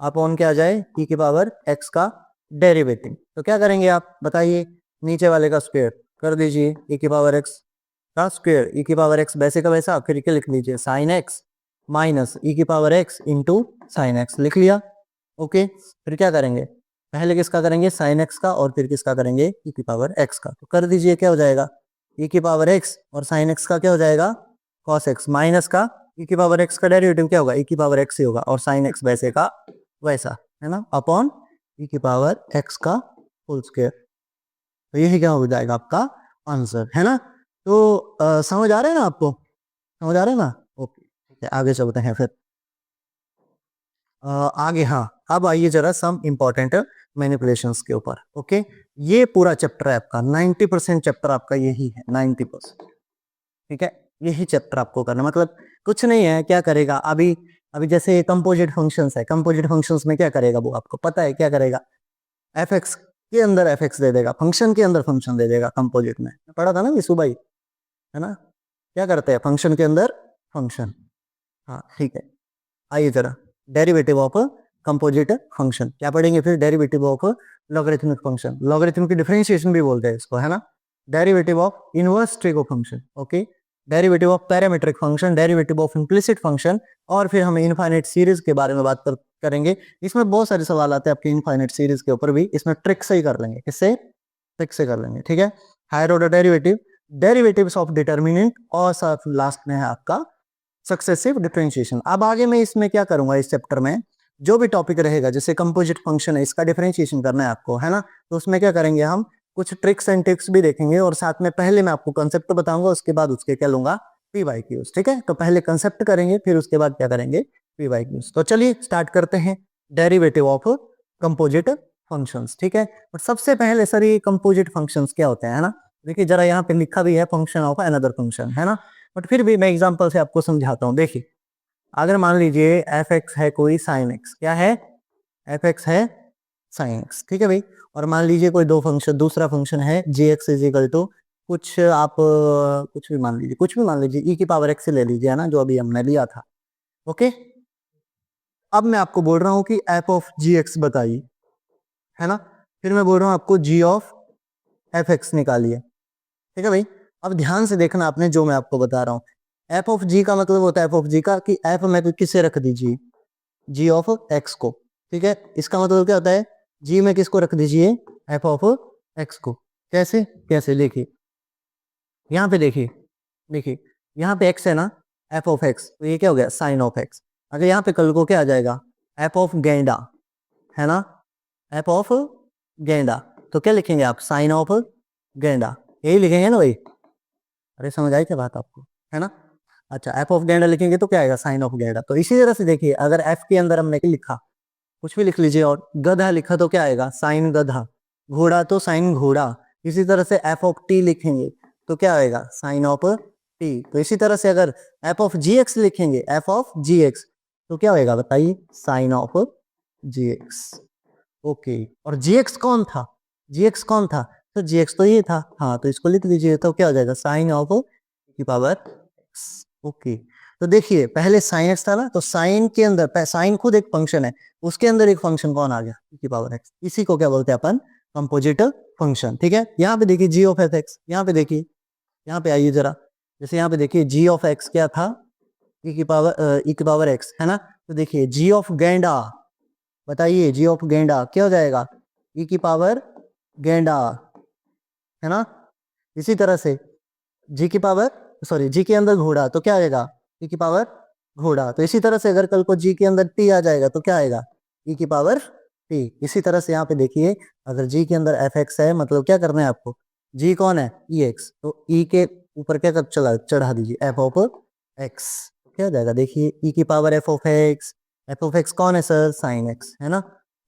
अपॉन क्या आ जाए, e की पावर x का डेरिवेटिव, तो क्या करेंगे आप बताइए? नीचे वाले का स्क्वायर कर दीजिए, e की पावर x का स्क्वायर, e की पावर x वैसे का वैसा, फिर क्या लिख लीजिए? साइन एक्स माइनस e की power x into sine x, लिख लिया। ओके, फिर क्या करेंगे? पहले किसका करेंगे? साइन एक्स का, और फिर किसका करेंगे? e की पावर x का। तो कर दीजिए, क्या हो जाएगा? e की पावर x और साइन x का क्या हो जाएगा? cos x, माइनस का e की पावर x का डेरिवेटिव क्या होगा? e की पावर x ही होगा, और साइन x वैसे का वैसा, है ना, अपॉन e की पावर x का होल स्क्वायर। तो यही क्या हो जाएगा आपका आंसर, है ना? तो समझ आ रहा है ना आपको? समझ आ रहा है ना? ओके, ठीक है, आगे चलते हैं फिर। आगे, हाँ, अब आइए जरा सम इंपॉर्टेंट मैनिपुलेशंस के ऊपर। ओके, ये पूरा चैप्टर है आपका, 90% चैप्टर आपका यही है, 90%, ठीक है? यही चैप्टर आपको करना, मतलब कुछ नहीं है। क्या करेगा अभी? अभी जैसे कंपोजिट फंक्शंस है, कंपोजिट फंक्शंस में क्या करेगा वो आपको पता है? क्या करेगा? fx के अंदर fx दे देगा, फंक्शन के अंदर फंक्शन दे देगा। कंपोजिट में पढ़ा था ना विशु भाई, है ना? क्या करते हैं? फंक्शन के अंदर फंक्शन। हाँ, ठीक है, आइए जरा डेरिवेटिव ऑफ कंपोजिट फंक्शन क्या पढ़ेंगे फिर? Derivative of logarithmic function, logarithmic differentiation भी बोलते हैं इसको, है ना? Derivative of inverse trigo function, okay, derivative of parametric function, derivative of implicit function, और फिर हम इनफाइनाइट सीरीज के बारे में बात करेंगे। इसमें बहुत सारे सवाल आते हैं आपके इनफाइनाइट सीरीज के ऊपर भी, इसमें ट्रिक से ही कर लेंगे। किससे? ट्रिक से कर लेंगे, ठीक है? Higher order derivative, derivatives of determinant, और लास्ट में है आपका सक्सेसिव डिफरेंशिएशन। अब आगे मैं इसमें क्या करूंगा, इस चैप्टर में जो भी टॉपिक रहेगा, जैसे कंपोजिट फंक्शन है, इसका डिफरेंशिएशन करना है आपको, है ना, तो उसमें क्या करेंगे हम? कुछ ट्रिक्स एंड टिप्स भी देखेंगे, और साथ में पहले मैं आपको कंसेप्ट बताऊंगा, उसके बाद उसके क्या लूंगा? पीवाईक्यूज, ठीक है? तो पहले कंसेप्ट करेंगे, फिर उसके बाद क्या करेंगे? पीवाईक्यूज। तो चलिए स्टार्ट करते हैं डेरिवेटिव ऑफ कंपोजिट फंक्शंस, ठीक है? और सबसे पहले सर ये कंपोजिट फंक्शंस क्या होते हैं, है ना? देखिए जरा यहाँ पे लिखा भी है फंक्शन ऑफ अनदर फंक्शन, है ना, बट फिर भी मैं एग्जांपल से आपको समझाता हूँ। देखिए, अगर मान लीजिए एफ एक्स है कोई साइन एक्स, क्या है? एफ एक्स है साइन एक्स, ठीक है भाई। और मान लीजिए कोई दूसरा फंक्शन है जे एक्स इज इक्वल टू कुछ, आप कुछ भी मान लीजिए, कुछ भी मान लीजिए, ई की पावर एक्स ले लीजिए, है ना, जो अभी हमने लिया था। ओके, अब मैं आपको बोल रहा हूँ कि एफ ऑफ जी एक्स बताइए, है ना, फिर मैं बोल रहा हूँ आपको जी ऑफ एफ एक्स निकालिए, ठीक है भाई। अब ध्यान से देखना आपने जो मैं आपको बता रहा हूँ। एफ ऑफ जी का मतलब होता है एफ ऑफ जी का कि एफ में किसे रख दीजिए? जी ऑफ एक्स को, ठीक है। इसका मतलब क्या होता है? जी में किसको रख दीजिए? एफ ऑफ एक्स को। कैसे? कैसे देखिए, यहाँ पे देखिए, देखिए यहाँ पे एक्स है ना, एफ ऑफ एक्स, तो ये क्या हो गया? Sine of x. अगर यहाँ पे कल को क्या आ जाएगा? एफ ऑफ गेंडा, है ना, एफ ऑफ गेंडा, तो क्या लिखेंगे आप, साइन ऑफ गेंडा, यही लिखेंगे ना भाई। अरे समझ आई क्या बात आपको, है ना। अच्छा, एफ ऑफ गेंडा लिखेंगे तो क्या आएगा, साइन ऑफ गेंडा। तो इसी तरह से देखिए, अगर एफ के अंदर हमने लिखा, कुछ भी लिख लीजिए, और गधा लिखा तो क्या आएगा, साइन गधा, घोड़ा तो साइन घोड़ा। इसी तरह से एफ ऑफ टी लिखेंगे तो क्या आएगा, साइन ऑफ टी। तो इसी तरह से अगर एफ ऑफ जी एक्स लिखेंगे, एफ ऑफ जी एक्स, तो क्या होएगा बताइए, sine of g x. Okay, और जी एक्स कौन था, जी एक्स कौन था, तो जी एक्स तो ये था, हाँ, तो इसको लिख लीजिए, तो क्या हो जाएगा, साइन ऑफ की पावर एक्स। ओके, तो देखिए पहले साइन एक्स था ना, तो साइन के अंदर, साइन खुद एक फंक्शन है, उसके अंदर एक फंक्शन कौन आ गया, e की पावर एक्स, इसी को क्या बोलते हैं अपन, कंपोजिट फंक्शन। ठीक है, यहाँ पे देखिए जी ऑफ एफ एक्स, यहाँ पे देखिए, यहाँ पे आइए जरा, जैसे यहाँ पे देखिए जी ऑफ एक्स क्या था, e की पावर एक्स, है ना। तो देखिए जी ऑफ गेंडा, बताइए जी ऑफ गेंडा क्या हो जाएगा, e की पावर गेंडा, है ना। इसी तरह से जी की पावर, सॉरी जी के अंदर घोड़ा, तो क्या आएगा, e की पावर घोड़ा। तो इसी तरह से अगर कल को जी के अंदर टी आ जाएगा तो क्या आएगा, e की पावर टी। इसी तरह से यहाँ पे देखिए, अगर जी के अंदर एफ एक्स है, मतलब क्या करना है आपको, जी कौन है, ई एक्स, तो ई के ऊपर क्या कर चला चढ़ा दीजिए, एफ ऑफ एक्स, क्या हो जाएगा, देखिए ई की power F of x, F of x कौन है सर, साइन एक्स, है ना।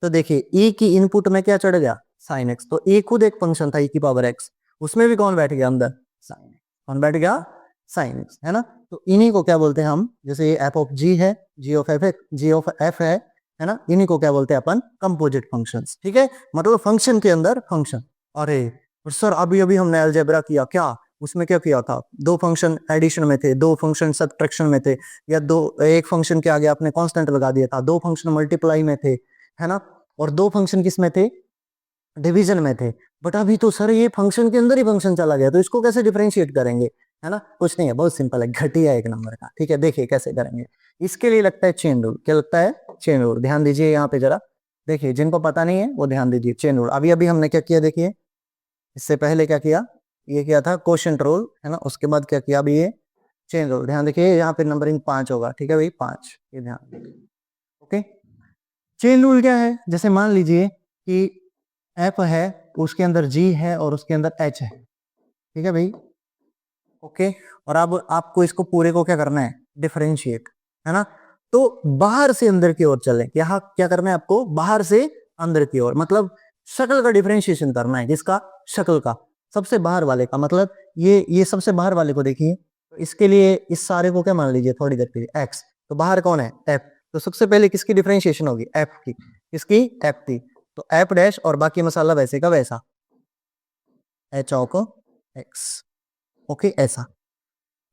तो देखिए ई की इनपुट में क्या चढ़ गया, साइन एक्स, तो ई खुद एक फंक्शन था, ई की पावर एक्स, उसमें भी कौन बैठ गया अंदर, साइन, कौन बैठ गया, साइन एक्स, है ना। तो इन्हीं को क्या बोलते हैं हम, जैसे ये एफ ऑफ जी है, g of f, g of f है ना, इन्हीं को क्या बोलते हैं अपन, कंपोजिट फंक्शंस। ठीक है, मतलब फंक्शन के अंदर फंक्शन। अरे सर अभी अभी हमने अलजेब्रा किया, क्या उसमें क्या किया था, दो फंक्शन एडिशन में थे, दो फंक्शन सब्ट्रैक्शन में थे, या दो, एक फंक्शन के आगे आपने कांस्टेंट लगा दिया था, दो फंक्शन मल्टीप्लाई में थे, है ना, और दो फंक्शन किस में थे, डिवीजन में थे। बट अभी तो सर ये फंक्शन के अंदर ही फंक्शन चला गया, तो इसको कैसे डिफरेंशिएट करेंगे, है ना। कुछ नहीं है, बहुत सिंपल है, घटिया एक नंबर का। ठीक है, देखिए कैसे करेंगे, इसके लिए लगता है चेन रूल। क्या लगता है, चेन रूल। ध्यान दीजिए यहाँ पे जरा, देखिए जिनको पता नहीं है वो ध्यान दीजिए, चेन रूल। अभी अभी हमने क्या किया, देखिए इससे पहले क्या किया, ये किया था क्वोशिएंट रूल, है ना, उसके बाद क्या किया, अभी ये चेन रूल। ध्यान देखिए, यहाँ पे नंबरिंग 5 होगा, ठीक है भाई, 5, ये ध्यान। ओके, चेन रूल क्या है, जैसे मान लीजिए कि एफ है, उसके अंदर जी है और उसके अंदर एच है, ठीक है भाई। ओके, और अब आपको इसको पूरे को क्या करना है, डिफरेंशिएट, है ना। तो बाहर से अंदर की ओर चले, यहाँ क्या करना है आपको, बाहर से अंदर की ओर, मतलब शक्ल का डिफरेंशिएशन करना है, जिसका, शक्ल का, सबसे बाहर वाले का, मतलब ये सबसे बाहर वाले को देखिए, तो इसके लिए इस सारे को क्या मान लीजिए थोड़ी देर के लिए एक्स, तो बाहर कौन है, एफ, तो सबसे पहले किसकी डिफरेंशिएशन होगी, एफ की, किसकी, एफ की, तो एफ डैश और बाकी मसाला वैसे का वैसा, एच ऑफ एक्स। ओके, ऐसा।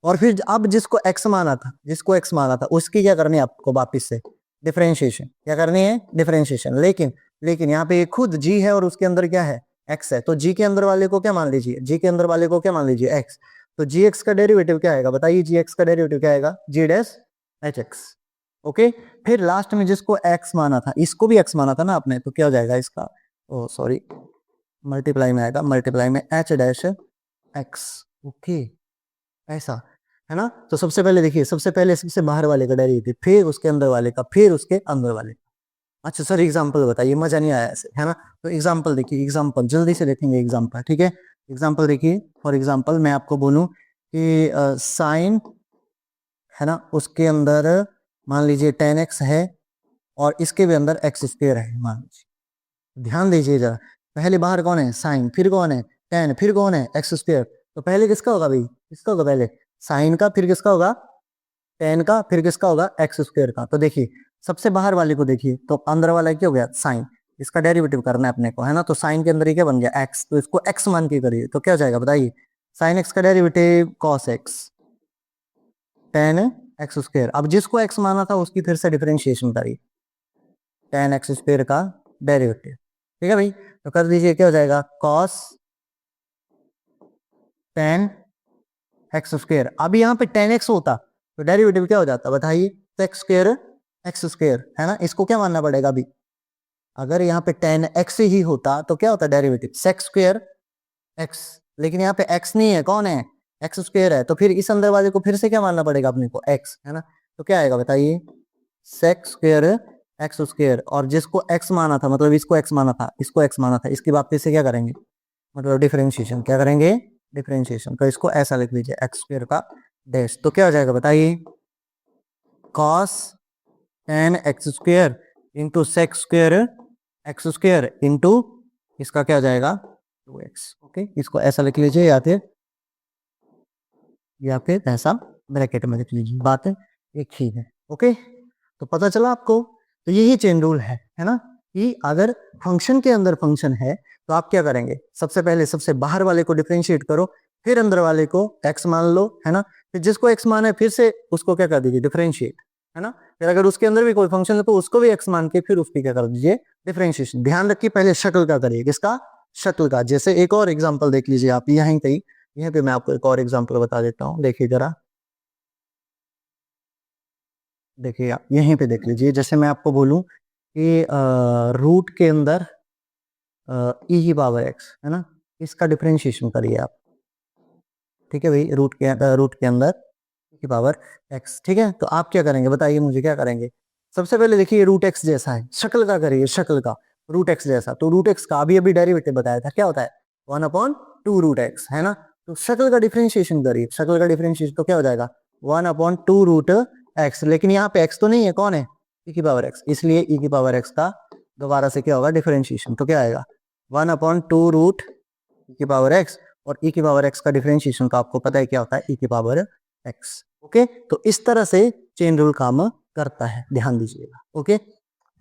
और फिर अब जिसको x माना था, जिसको x माना था, उसकी क्या करनी है आपको, वापिस से डिफरेंशिएशन, क्या करनी है, डिफरेंशिएशन। लेकिन लेकिन यहाँ पे खुद g है और उसके अंदर क्या है, x है, तो g के अंदर वाले को क्या मान लीजिए, g के अंदर वाले को क्या मान लीजिए, x, तो gx का डेरिवेटिव क्या आएगा, बताइए, gx का डेरिवेटिव क्या आएगा, g डैश hx। ओके, फिर लास्ट में जिसको x माना था, इसको भी x माना था ना आपने, तो क्या हो जाएगा इसका, ओ सॉरी, मल्टीप्लाई में आएगा, मल्टीप्लाई में h डैश x। ओके, ऐसा, है ना। तो सबसे पहले देखिए, सबसे पहले सबसे बाहर वाले का डेरिवेटिव, फिर उसके अंदर वाले का, फिर उसके अंदर वाले का। अच्छा सर एग्जांपल बताइए, मजा नहीं आया ऐसे, है ना। तो एग्जांपल देखिए, एग्जांपल जल्दी से देखेंगे एग्जांपल, ठीक है। एग्जांपल देखिए, फॉर एग्जांपल मैं आपको बोलूं कि साइन, है ना, उसके अंदर मान लीजिए 10x है, और इसके भी अंदर x स्क्वायर है, मान लीजिए। ध्यान दीजिए जरा, पहले बाहर कौन है, साइन, फिर कौन है 10, फिर कौन है एक्स स्क्वायर, तो पहले किसका होगा भाई, किसका होगा, पहले साइन का, फिर किसका होगा, 10 का, फिर किसका होगा, एक्स स्क्वायर का। तो देखिए सबसे बाहर वाले को देखिए, तो अंदर वाला क्या हो गया, साइन, इसका डेरिवेटिव करना है अपने को, है ना। तो साइन के अंदर ही क्या बन गया, एक्स, तो इसको एक्स मान के करिए, तो क्या हो जाएगा बताइए, साइन एक्स का derivative cos x, 10 x square. अब जिसको एक्स माना था उसकी फिर से डिफरेंशिएशन करिए, 10 एक्स स्क्वायर का डेरिवेटिव, ठीक है भाई। तो कर दीजिए, क्या हो जाएगा, कॉस 10 एक्स स्क्वायर। अब यहाँ पे 10x होता तो डेरिवेटिव क्या हो जाता बताइए, तो एक्स स्क्वायर, एक्स स्क्वायर, है ना। इसको क्या मानना पड़ेगा अभी, अगर यहाँ पे 10x ही होता तो क्या होता डेरिवेटिव, सेक्स स्क्वायर एक्स, लेकिन यहाँ पे x नहीं है, कौन है, एक्स स्क्वायर है, तो फिर इस अंदर वाले को फिर से क्या मानना पड़ेगा अपने को, x, है ना। तो क्या आएगा बताइए, सेक्स स्क्वायर एक्स स्क्वायर, और जिसको एक्स माना था मतलब इसको एक्स माना था, इसको एक्स माना था, इसकी वापस से क्या करेंगे मतलब डिफरेंशिएशन, क्या करेंगे डिफरेंशिएशन। तो इसको ऐसा लिख लीजिए एक्स स्क्वायर का डैश, तो क्या हो जाएगा बताइए, cos tan x square into sex square x square into इसका क्या हो जाएगा 2x। ओके, इसको ऐसा लिख लीजिए या फिर ऐसा ब्रैकेट में लिख लीजिए, बात एक ही है। ओके, तो पता चला आपको। तो यही चेन रूल है ना, कि अगर फंक्शन के अंदर फंक्शन है तो आप क्या करेंगे, सबसे पहले सबसे बाहर वाले को डिफरेंशिएट करो, फिर अंदर वाले को x मान लो, है ना, फिर जिसको x मान है फिर से उसको क्या कर दीजिए डिफरेंशिएट, है ना, फिर अगर उसके अंदर भी कोई फंक्शन है तो उसको भी x मान के फिर उसकी क्या कर दीजिए डिफरेंशिएशन। ध्यान रखिए पहले शक्ल का करिए, किसका, शक्ल का। जैसे एक और एग्जाम्पल देख लीजिए आप, यहीं पे मैं आपको एक और एग्जाम्पल बता देता हूँ, देखिए जरा, देखिए आप यहीं पे देख लीजिए, जैसे मैं आपको बोलूं कि रूट के अंदर ई की पावर एक्स, है ना, इसका डिफरेंशिएशन करिए आप, ठीक है भाई, रूट के अंदर ई की पावर एक्स, ठीक है। तो आप क्या करेंगे बताइए मुझे, क्या करेंगे, सबसे पहले देखिए रूट एक्स जैसा है, शक्ल का करिए, शक्ल का रूट एक्स जैसा, तो रूट एक्स का अभी अभी डेरिवेटिव बताया था, क्या होता है 1/2 रूट एक्स, है ना। तो शक्ल का डिफरेंशिएशन करिए, शक्ल का डिफरेंशिएशन तो क्या हो जाएगा 1/2 रूट एक्स, लेकिन यहाँ पे एक्स तो नहीं है, कौन है ई की पावर एक्स, इसलिए ई की पावर एक्स का दोबारा से क्या होगा डिफरेंशिएशन, तो क्या आएगा 1/2 रूट ई की पावर एक्स, और ई की पावर एक्स का डिफरेंशिएशन का आपको पता है क्या होता है ई की पावर एक्स। ओके, तो इस तरह से चेन रूल काम करता है, ध्यान दीजिएगा। ओके,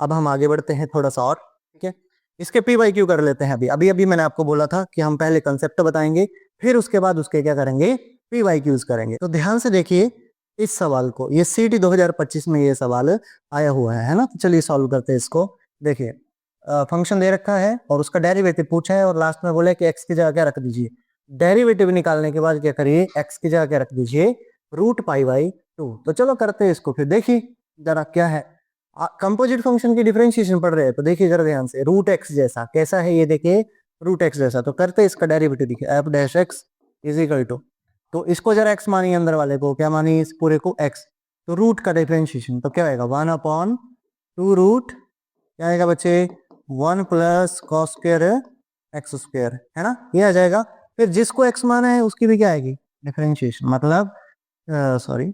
अब हम आगे बढ़ते हैं थोड़ा सा और, ठीक है, इसके पी वाई क्यू कर लेते हैं। अभी अभी अभी मैंने आपको बोला था कि हम पहले कंसेप्ट बताएंगे, फिर उसके बाद उसके क्या करेंगे पी वाई क्यूज करेंगे। तो ध्यान से देखिए इस सवाल को, ये सीटी 2025 में ये सवाल आया हुआ है ना, तो चलिए सॉल्व करते हैं इसको। देखिए फंक्शन दे रखा है और उसका डेरिवेटिव पूछा है, और लास्ट में बोले कि एक्स की जगह क्या रख दीजिए, डेरिवेटिव निकालने के बाद क्या करिए एक्स की जगह क्या रख दीजिए √π/2। तो चलो करते हैं इसको, फिर देखिए जरा क्या है, कंपोजिट फंक्शन की डिफरेंशिएशन पढ़ रहे हैं तो देखिए जरा ध्यान से, रूट एक्स जैसा कैसा है ये देखिए, रूट एक्स जैसा, तो करते हैं इसका डेरिवेटिव, देखिए f dash x is equal to, तो इसको जरा एक्स मानिए, अंदर वाले को क्या मानिए, इस पूरे को एक्स, तो रूट का डिफरेंशिएशन तो क्या आएगा 1/2 रूट क्या आएगा बच्चे 1 plus cos square x square, है ना, ये आ जाएगा। फिर जिसको एक्स माना है उसकी भी क्या आएगी डिफरेंशिएशन, मतलब सॉरी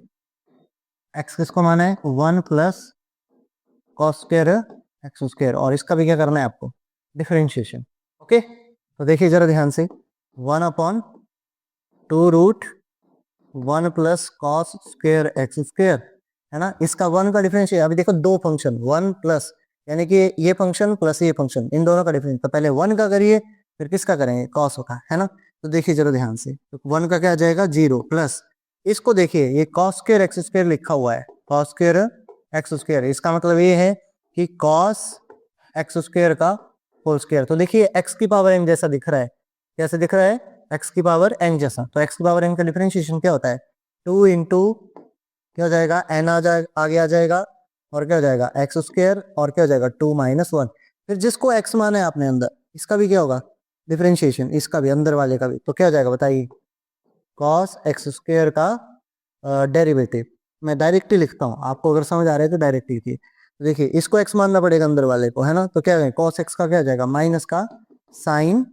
एक्स किसको माना है 1 plus cos square x square, और इसका भी क्या करना है आपको डिफरेंशिएशन। ओके, तो देखिए जरा ध्यान से 1/2 root 1 plus cos square x square, है ना, इसका 1 का डिफरेंशिएशन, अभी देखो दो फंक्शन 1 प्लस यानी कि ये फंक्शन प्लस ये फंक्शन, इन दोनों का डिफरेंस, तो पहले 1 का करिए फिर किसका करेंगे कॉस का, है ना। तो देखिए जरा ध्यान से, तो 1 का क्या आ जाएगा 0 प्लस, इसको देखिए ये कॉस स्क्वायर एक्स स्क्वायर लिखा हुआ है, कॉस स्क्वायर एक्स स्क्वायर, इसका मतलब ये है कि कॉस एक्स स्क्वायर का होल स्क्वायर। तो देखिए एक्स की पावर एन जैसा दिख रहा है, कैसे दिख रहा है एक्स की पावर एन जैसा, तो एक्स की पावर एन का डिफरेंशिएशन क्या होता है 2 इंटू क्या हो जाएगा एन आगे आ जाएगा, और क्या हो जाएगा एक्स स्क्वायर, और क्या हो जाएगा 2 - 1, फिर जिसको एक्स माना है आपने अंदर इसका भी क्या होगा डिफरेंशिएशन, इसका भी अंदर वाले का भी, तो क्या हो जाएगा बताइए कॉस एक्स स्क्वायर का डेरिवेटिव। मैं डायरेक्टली लिखता हूँ, आपको अगर समझ आ रहा है तो डायरेक्ट लिखिए। तो देखिए इसको एक्स मानना पड़ेगा अंदर वाले को, है ना, तो क्या है कॉस एक्स का क्या हो जाएगा माइनस का साइन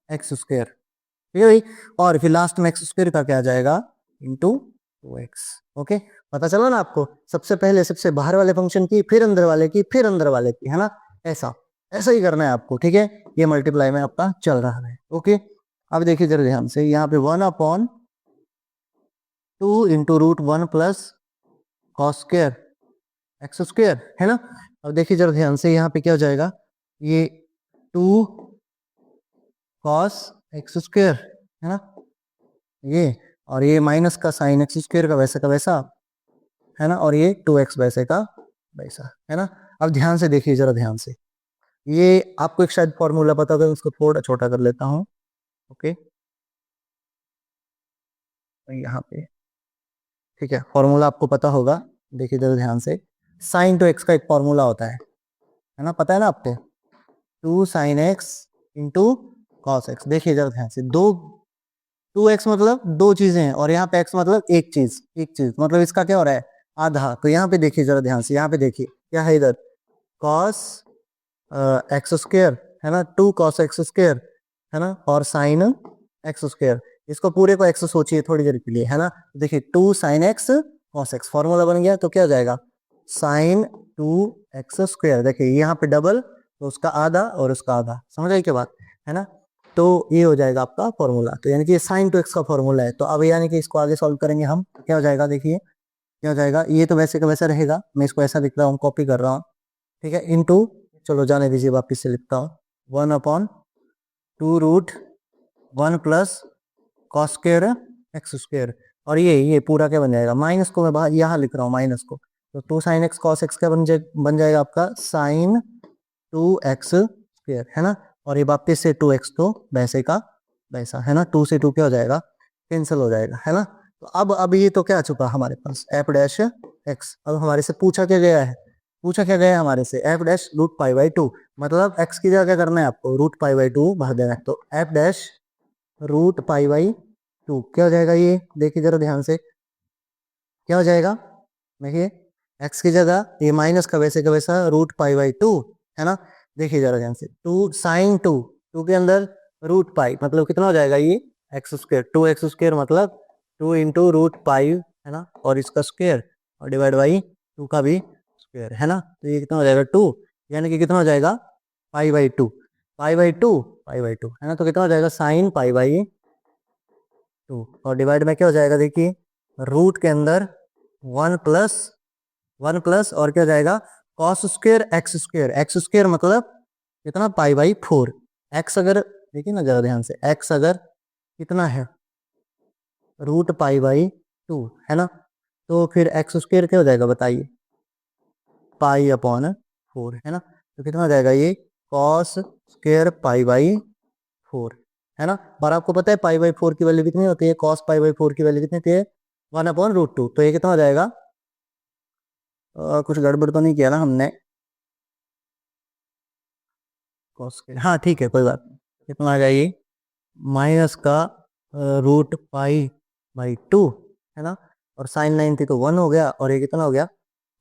एक्स स्क्वायर, ठीक है भाई, और फिर लास्ट में एक्स स्क्वायर का क्या आ जाएगा इंटू 2x। ओके, पता चला ना आपको, सबसे पहले सबसे बाहर वाले फंक्शन की, फिर अंदर वाले की, फिर अंदर वाले की, है ना, ऐसा ऐसा ही करना है आपको, ठीक है, ये मल्टीप्लाई में आपका चल रहा है। ओके, अब देखिए जरा ध्यान से, यहाँ पे 1/2 into √1 plus cos square x square, है ना। अब देखिए जरा ध्यान से, यहाँ पे क्या हो जाएगा ये 2 कॉस एक्स स्क्वायर, है ना, ये, और ये माइनस का साइन एक्स स्क्वायर का वैसा, है ना, और ये 2x वैसे का वैसा, है ना। अब ध्यान से देखिए जरा ध्यान से, ये आपको एक शायद फॉर्मूला पता होगा, उसको थोड़ा छोटा कर लेता हूँ। ओके, यहाँ पे ठीक है, फॉर्मूला आपको पता होगा, देखिए जरा ध्यान से, साइन टू एक्स का एक फॉर्मूला होता है ना, पता है ना आपको 2 sin x into cos x. देखिए जरा ध्यान से, 2x मतलब दो चीजें हैं, और यहाँ पे x मतलब एक चीज मतलब इसका क्या हो रहा है आधा। तो यहाँ पे देखिए जरा ध्यान से, यहाँ पे देखिए क्या है इधर कॉस एक्स स्क्वायर, है ना, 2 कॉस एक्स स्क्वायर, है ना, और साइन एक्स स्क्वायर। इसको पूरे को एक्स सोचिए थोड़ी देर के लिए, है ना। देखिए 2 sine x cos x formula बन गया, तो क्या हो जाएगा साइन 2 एक्स स्क्वायर। देखिए यहाँ पे डबल, तो उसका आधा और उसका आधा, समझ आई क्या बात, है ना। तो ये हो जाएगा आपका फॉर्मूला, तो यानी कि ये साइन 2x का फॉर्मूला है। तो अब यानी कि इसको आगे सॉल्व करेंगे हम, तो क्या हो जाएगा, देखिए क्या हो जाएगा, ये तो वैसे का वैसा रहेगा, मैं इसको ऐसा लिख रहा हूँ, कॉपी कर रहा हूँ, ठीक है, इनटू, चलो जाने दीजिए, वापिस से लिखता हूँ, 1/2 √1 plus cos square x square. और ये पूरा क्या बन जाएगा, माइनस को मैं बाहर यहाँ लिख रहा हूँ माइनस को, तो 2 साइन एक्स कॉस एक्स का बन जाएगा आपका साइन 2x स्क्वायर, है ना। और ये वापिस से 2x तो वैसे का वैसा, है ना, 2 से 2 क्या हो जाएगा, कैंसिल हो जाएगा, है ना। तो अब ये तो क्या आ चुका हमारे पास एफ डैश एक्स। अब हमारे से पूछा क्या गया है, पूछा क्या गया है हमारे से, एफ डैश √π/2, मतलब x की जगह क्या करना है आपको, √π/2 भर देना है। तो एफ डैश √π/2 क्या हो जाएगा, ये देखिए जरा ध्यान से, क्या हो जाएगा, देखिए x की जगह ये माइनस का वैसा √π/2, है ना। देखिए जरा ध्यान से, 2 साइन 2 के अंदर √π, मतलब कितना हो जाएगा ये एक्स स्क्वायर, 2x स्क्वायर मतलब 2 इंटू √π, है ना, और इसका स्क्वायर और डिवाइड बाई 2 का भी स्क्वायर, है ना। तो ये कितना हो जाएगा 2, यानी कि कितना हो जाएगा π/2, π/2, π/2, है ना। तो कितना हो जाएगा साइन π/2, और डिवाइड में क्या हो जाएगा, देखिए रूट के अंदर 1 प्लस और क्या हो जाएगा कॉस स्क्वायर एक्स स्क्वायर मतलब कितना π/4। एक्स अगर देखिए ना जरा ध्यान से, एक्स अगर कितना है √π/2, है ना, तो फिर एक्स स्क्वायर क्या हो जाएगा बताइए, π/4, है ना। तो कितना हो जाएगा ये कॉस स्क्वायर π/4, है ना। और आपको पता है π/4 की वैल्यू कितनी होती है, कॉस π/4 की वैल्यू कितनी होती है 1/√2। तो ये कितना हो जाएगा, कुछ गड़बड़ तो नहीं किया ना हमने, कॉस के, हाँ ठीक है कोई बात नहीं, कितना आ जाएगी माइनस का √π/2, है ना, और साइन 90 तो 1 हो गया, और ये कितना हो गया,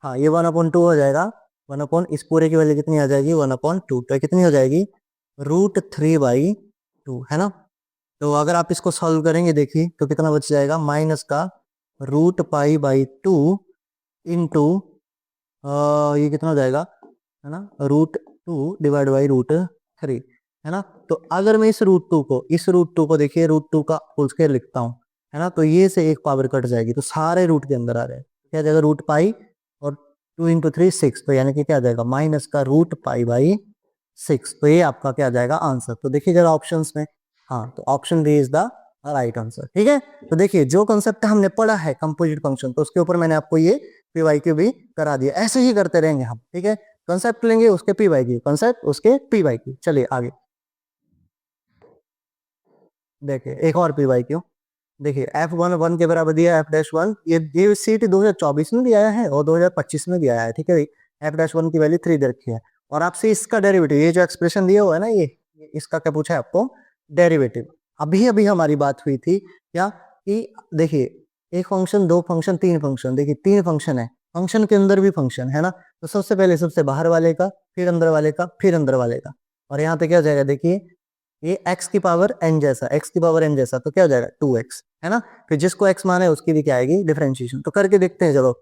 हाँ ये 1/2 हो जाएगा, 1 इस पूरे की वैल्यू कितनी आ जाएगी 1/2, तो कितनी हो जाएगी √3/2, है ना। तो अगर आप इसको सॉल्व करेंगे देखिए तो कितना बच जाएगा, माइनस का √π/2 इंटू ये कितना हो जाएगा, है ना, √2 डिवाइड बाई √3, है ना। तो अगर मैं इस √2 को देखिए √2 का होल स्क्वायर लिखता हूँ, है ना, तो ये से एक पावर कट जाएगी, तो सारे रूट के अंदर आ रहे हैं, क्या जाएगा √π, और 2 इंटू 3 6, तो यानी कि क्या आ जाएगा माइनस का √π/6। तो ये आपका क्या आ जाएगा आंसर। तो देखिए जरा ऑप्शंस में, हाँ तो option B is the right answer, ठीक है। तो देखिए जो कंसेप्ट हमने पढ़ा है कंपोजिट फंक्शन, तो उसके ऊपर मैंने आपको ये पी/क्यू भी करा दिया, ऐसे ही करते रहेंगे हम, ठीक है। कंसेप्ट लेंगे उसके पी/क्यू, कंसेप्ट उसके पी/क्यू। चलिए आगे देखिए एक और पी/क्यू, देखिए f1 के बराबर दिया f-1, ये सीट 2024 में भी आया है और 2025 में भी आया है, ठीक है भाई। f-1 की वैल्यू 3 दे रखी है, और आपसे इसका डेरिवेटिव, ये जो एक्सप्रेशन दिया हुआ है ना, ये इसका क्या पूछा है आपको, डेरिवेटिव। अभी अभी हमारी बात हुई थी क्या, कि देखिए एक फंक्शन, दो फंक्शन, तीन फंक्शन, देखिए 3 फंक्शन है, फंक्शन के अंदर भी फंक्शन, है ना। तो सबसे पहले सबसे बाहर वाले का, फिर अंदर वाले का, फिर अंदर वाले का, और यहाँ पे क्या हो जाएगा देखिए, ये x की पावर n जैसा, x की पावर n जैसा, तो क्या हो जाएगा 2x, है ना। फिर जिसको x माना है उसकी भी क्या आएगी डिफरेंशिएशन। तो करके देखते हैं चलो।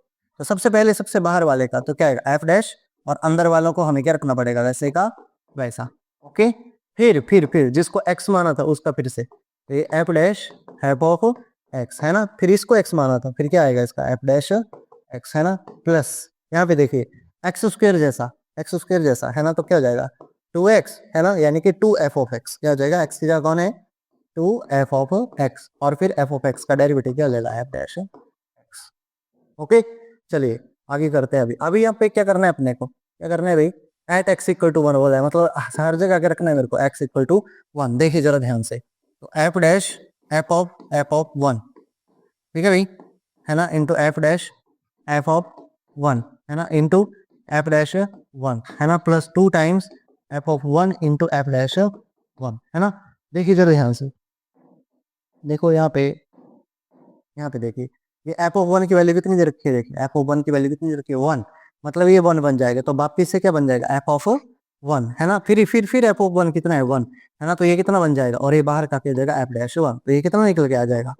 तो सबसे पहले सबसे बाहर वाले का तो क्या आएगा f' और अंदर वालों को हमें क्या रखना पड़ेगा वैसे का वैसा, ओके। फिर जिसको x माना था उसका फिर से, तो ये f'(f(x), है ना। फिर इसको x माना था, फिर क्या आएगा इसका f'(x), है ना, प्लस यहाँ पे देखिए x जैसा, है ना, तो क्या हो जाएगा 2x, है ना, यानी कि 2f(x), क्या हो जाएगा, x की जगह कौन है 2f(x), और फिर f(x) का डेरिवेटिव क्या लेगा f'(x), ओके। चलिए आगे करते हैं। अभी यहाँ पे क्या करना है अपने को, क्या करना है भाई, एट x = 1 बोला है, मतलब हर जगह क्या रखना है मेरे को, x = 1। देखिए जरा ध्यान से, तो f'(f(1), ठीक है भाई, है ना, इंटू f'(f(1), है ना, इंटू f'(1), है ना, plus 2 times f(1) into f'(1), है ना। देखिए जरा ध्यान से, देखो यहाँ पे देखिए, ये f(1) की वैल्यू कितनी दे रखी है, देखिए f(1) की वैल्यू कितनी दे रखी है 1, मतलब ये 1 बन जाएगा, तो वापिस से क्या बन जाएगा, एफ ऑफ 1, है ना। फिर एफ ऑफ 1 कितना है, 1, है ना। तो ये कितना बन जाएगा, और ये बाहर का क्या हो जाएगा, एफ डैश 1, तो ये कितना निकल के आ जाएगा,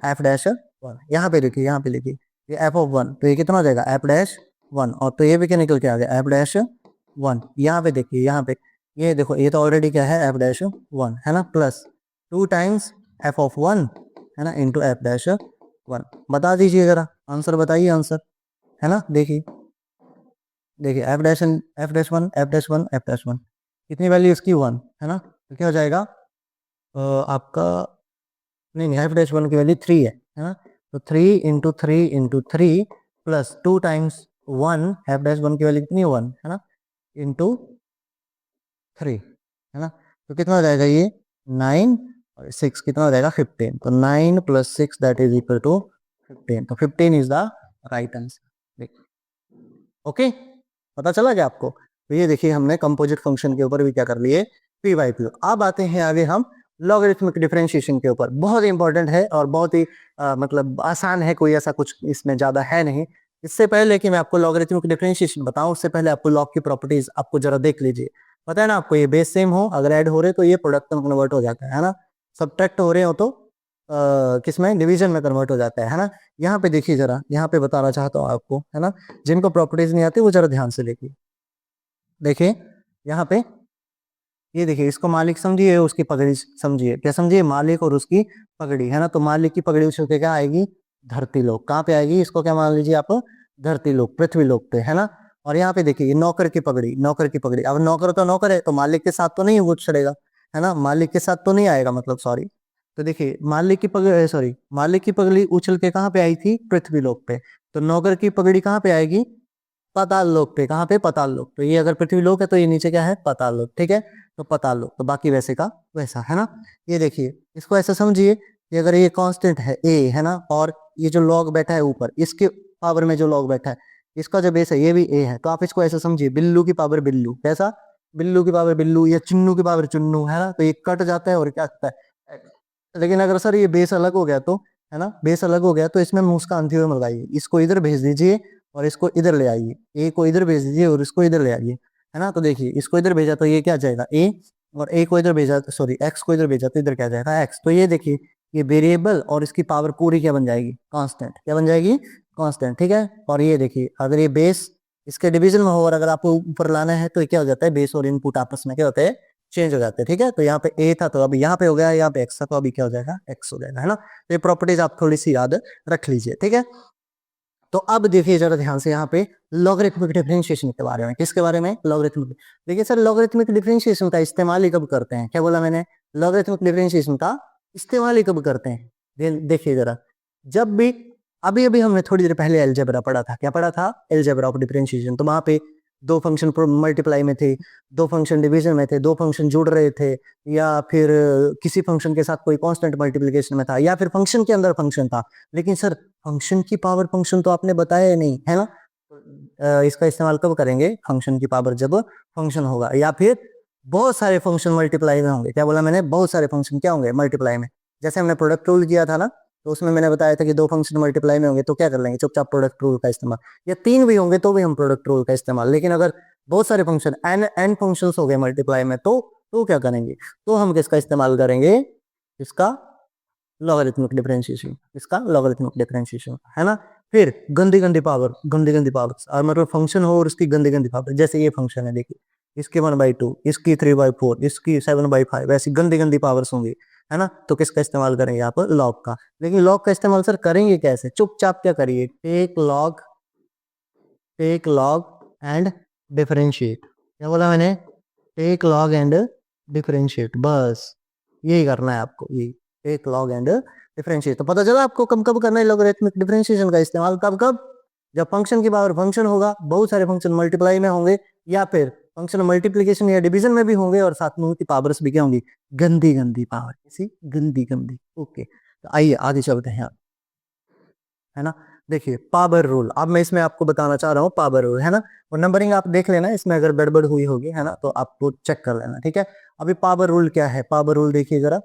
एफ डैश 1। यहाँ पे लिखिए, यहाँ पे लिखिए, ये एफ ऑफ 1, तो ये कितना हो जाएगा, एफ डैश 1, और तो ये भी क्या निकल के आ गया, एफ डैश 1। यहाँ पे देखिए, यहाँ पे ये देखो, ये तो ऑलरेडी क्या है, एफ डैश 1, है ना, प्लस 2 टाइम्स एफ ऑफ 1, है ना, इंटू एफ डैश 1। बता दीजिए जरा, आंसर बताइए, आंसर, है ना। देखिए देखिए, f dash 1, F dash 1, F dash 1, F dash 1, कितनी वैल्यू इसकी 1, है ना। तो क्या हो जाएगा आपका, नहीं एफ डैश 1 की वैल्यू 3 है ना। तो 3 × 3 × 3 प्लस 2 टाइम्स 1, एफ डैश 1 की वैल्यू कितनी, 1, है ना, इंटू 3, है ना। तो कितना हो जाएगा ये, 9 और 6 कितना हो जाएगा, 15। तो 9 + 6 दैट इज इक्वल टू 15। तो 15 is the right answer. Okay, पता चला क्या आपको। तो ये देखिए, हमने कंपोजिट फंक्शन के ऊपर भी क्या कर लिए, पी बाई क्यू। अब आते हैं आगे हम लॉगरिथमिक डिफरेंशिएशन के ऊपर। बहुत इंपॉर्टेंट है और बहुत ही मतलब आसान है, कोई ऐसा कुछ इसमें ज्यादा है नहीं। इससे पहले कि मैं आपको लॉगरिथमिक डिफरेंशिएशन बताऊं, उससे पहले आपको लॉग की प्रॉपर्टीज आपको जरा देख लीजिए। पता है ना आपको, ये बेस सेम हो, अगर ऐड हो रहे तो ये प्रोडक्ट में कन्वर्ट हो जाता है ना। सब्ट्रैक्ट हो रहे हो तो किसमें, डिवीजन में कन्वर्ट हो जाता है ना। यहाँ पे देखिए जरा, यहाँ पे बताना चाहता हूँ आपको, है ना। जिनको प्रॉपर्टीज नहीं आती वो जरा ध्यान से देखिए। देखिए यहाँ पे, ये देखिए, इसको मालिक समझिए, उसकी पगड़ी समझिए। क्या समझिए, मालिक और उसकी पगड़ी, है ना। तो मालिक की पगड़ी उछल के क्या आएगी, धरती लोक। कहाँ पे आएगी, इसको क्या मान लीजिए आप, धरती लोक, पृथ्वी लोक पे, है ना। और यहाँ पे देखिए, नौकर की पगड़ी, नौकर की पगड़ी। अब नौकर तो नौकर है, तो मालिक के साथ तो नहीं वो चढ़ेगा, है ना, मालिक के साथ तो नहीं आएगा, मतलब सॉरी। तो देखिए, मालिक की पगड़ी, सॉरी, मालिक की पगड़ी उछल के कहाँ पे आई थी, पृथ्वी लोक पे। तो नौकर की पगड़ी कहाँ पे आएगी, पाताल लोक पे। कहाँ पे, पाताल लोक। तो ये अगर पृथ्वी लोक है तो ये नीचे क्या है, पाताल लोक, ठीक है। तो पाताल लोक, तो बाकी वैसे का वैसा, है ना। ये देखिए, इसको ऐसा समझिए कि अगर ये कांस्टेंट है ए, है ना, और ये जो लॉग बैठा है ऊपर, इसके पावर में जो लॉग बैठा है, इसका जो बेस है ये भी ए है। तो आप इसको ऐसा समझिए, बिल्लू की पावर बिल्लू, कैसा, बिल्लू की पावर बिल्लू, या चुन्नू की पावर चुन्नू, है ना। तो ये कट जाता है और क्या आता है। लेकिन अगर सर ये बेस अलग हो गया तो, है ना, बेस अलग हो गया तो इसमें मुस्कान थ्योरम लगाइए, इसको इधर भेज दीजिए और इसको इधर ले आइए, ए को इधर भेज दीजिए और इसको इधर ले आइए, है ना। तो देखिए, इसको इधर भेजा तो ये क्या जाएगा, ए, और ए को इधर भेजा, सॉरी एक्स को इधर भेजा तो इधर क्या जाएगा, एक्स। तो ये देखिए, ये वेरिएबल और इसकी पावर पूरी क्या बन जाएगी, कांस्टेंट। क्या बन जाएगी, कांस्टेंट, ठीक है। और ये देखिए, अगर ये बेस इसके डिवीजन में हो और अगर आपको ऊपर लाना है तो क्या हो जाता है, बेस और इनपुट आपस में क्या होते हैं, चेंज हो जाते हैं, ठीक है। तो यहाँ पे ए था तो अभी यहाँ पे हो गया, यहाँ पे एक्स था तो अभी क्या हो जाएगा, एक्स हो जाएगा, है ना। तो ये प्रॉपर्टीज आप थोड़ी सी याद रख लीजिए, ठीक है। तो अब देखिए जरा ध्यान से, यहाँ पे लॉगरिथमिक डिफरेंशिएशन के बारे में, किसके बारे में, लॉगरिथमिक। देखिए सर, लॉगरिथमिक डिफरेंशिएशन का इस्तेमाल ही कब करते हैं, क्या बोला मैंने, लॉगरिथमिक डिफरेंशिएशन का इस्तेमाल ही कब करते हैं। देखिए जरा, जब भी, अभी अभी हमने थोड़ी देर पहले अलजेब्रा पढ़ा था, क्या पढ़ा था, अलजेब्रा ऑफ डिफरेंशिएशन। तो वहां पे दो फंक्शन मल्टीप्लाई में थे, दो फंक्शन डिवीजन में थे, दो फंक्शन जुड़ रहे थे, या फिर किसी फंक्शन के साथ कोई कांस्टेंट मल्टीप्लिकेशन में था, या फिर फंक्शन के अंदर फंक्शन था। लेकिन सर फंक्शन की पावर फंक्शन तो आपने बताया नहीं, है ना। इसका इस्तेमाल कब करेंगे, फंक्शन की पावर जब फंक्शन होगा, या फिर बहुत सारे फंक्शन मल्टीप्लाई में होंगे। क्या बोला मैंने, बहुत सारे फंक्शन क्या होंगे, मल्टीप्लाई में। जैसे हमने प्रोडक्ट रूल किया था ना, तो उसमें मैंने बताया था कि दो फंक्शन मल्टीप्लाई में होंगे तो क्या कर लेंगे, चुपचाप प्रोडक्ट रूल का इस्तेमाल। या तीन भी होंगे तो भी हम प्रोडक्ट रूल का इस्तेमाल। लेकिन अगर बहुत सारे फंक्शन एन फंक्शंस हो गए मल्टीप्लाई में, तो क्या करेंगे, तो हम किसका इस्तेमाल करेंगे, इसका लॉगरिथमिक डिफरेंशिएशन, इसका लॉगरिथमिक डिफरेंशिएशन, है ना। फिर गंदी गंदी पावर, गंदी गंदी पावर, और मतलब फंक्शन हो और उसकी गंदी गंदी पावर। जैसे ये फंक्शन है देखिए, इसकी 1/2, इसकी 3/4, इसकी 7/5, ऐसी गंदी गंदी पावर्स होंगी, है ना। तो किसका इस्तेमाल करेंगे आप, लॉग का। लेकिन लॉग का इस्तेमाल सर करेंगे कैसे, चुपचाप क्या करिए, टेक लॉग एंड डिफरेंशिएट। क्या बोला मैंने, टेक लॉग एंड डिफरेंशिएट, बस यही करना है आपको, ये टेक लॉग एंड डिफरेंशिएट। तो पता चला आपको कब कब करना है लॉगरिथमिक डिफरेंशिएशन का इस्तेमाल, कब कब, जब फंक्शन की पावर फंक्शन होगा, बहुत सारे फंक्शन मल्टीप्लाई में होंगे, या फिर फंक्शन मल्टीप्लिकेशन या डिवीजन में भी होंगे, और साथ में उनकी पावर्स भी क्या होंगी, गंदी गंदी पावर, ऐसी गंदी गंदी। ओके, तो आइए आगे चलते हैं, है ना। देखिए पावर रूल, अब मैं इसमें आपको बताना चाह रहा हूँ पावर रूल, है ना। और नंबरिंग आप देख लेना, इसमें अगर गड़बड़ हुई होगी, है ना, तो आपको चेक कर लेना, ठीक है। अभी पावर रूल क्या है, पावर रूल देखिए जरा।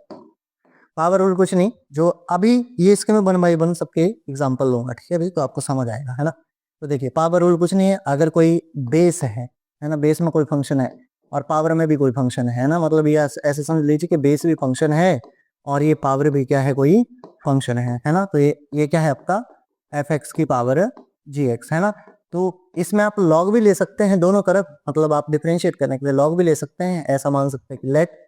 पावर रूल कुछ नहीं, जो अभी ये इसके मैं 1 by 1 सबके एग्जांपल लूंगा, ठीक है भाई, तो आपको समझ आएगा, है ना। तो देखिए पावर रूल कुछ नहीं है, अगर कोई बेस है ना, बेस में कोई फंक्शन है और पावर में भी कोई फंक्शन है ना, मतलब ये ऐसे समझ लीजिए कि बेस भी फंक्शन है और ये पावर भी क्या है, कोई फंक्शन है ना। तो ये क्या है आपका एफ एक्स की पावर जी एक्स है ना। तो इसमें आप लॉग भी ले सकते हैं दोनों तरफ, मतलब आप डिफरेंशिएट करने के लिए लॉग भी ले सकते हैं, ऐसा मान सकते हैं कि let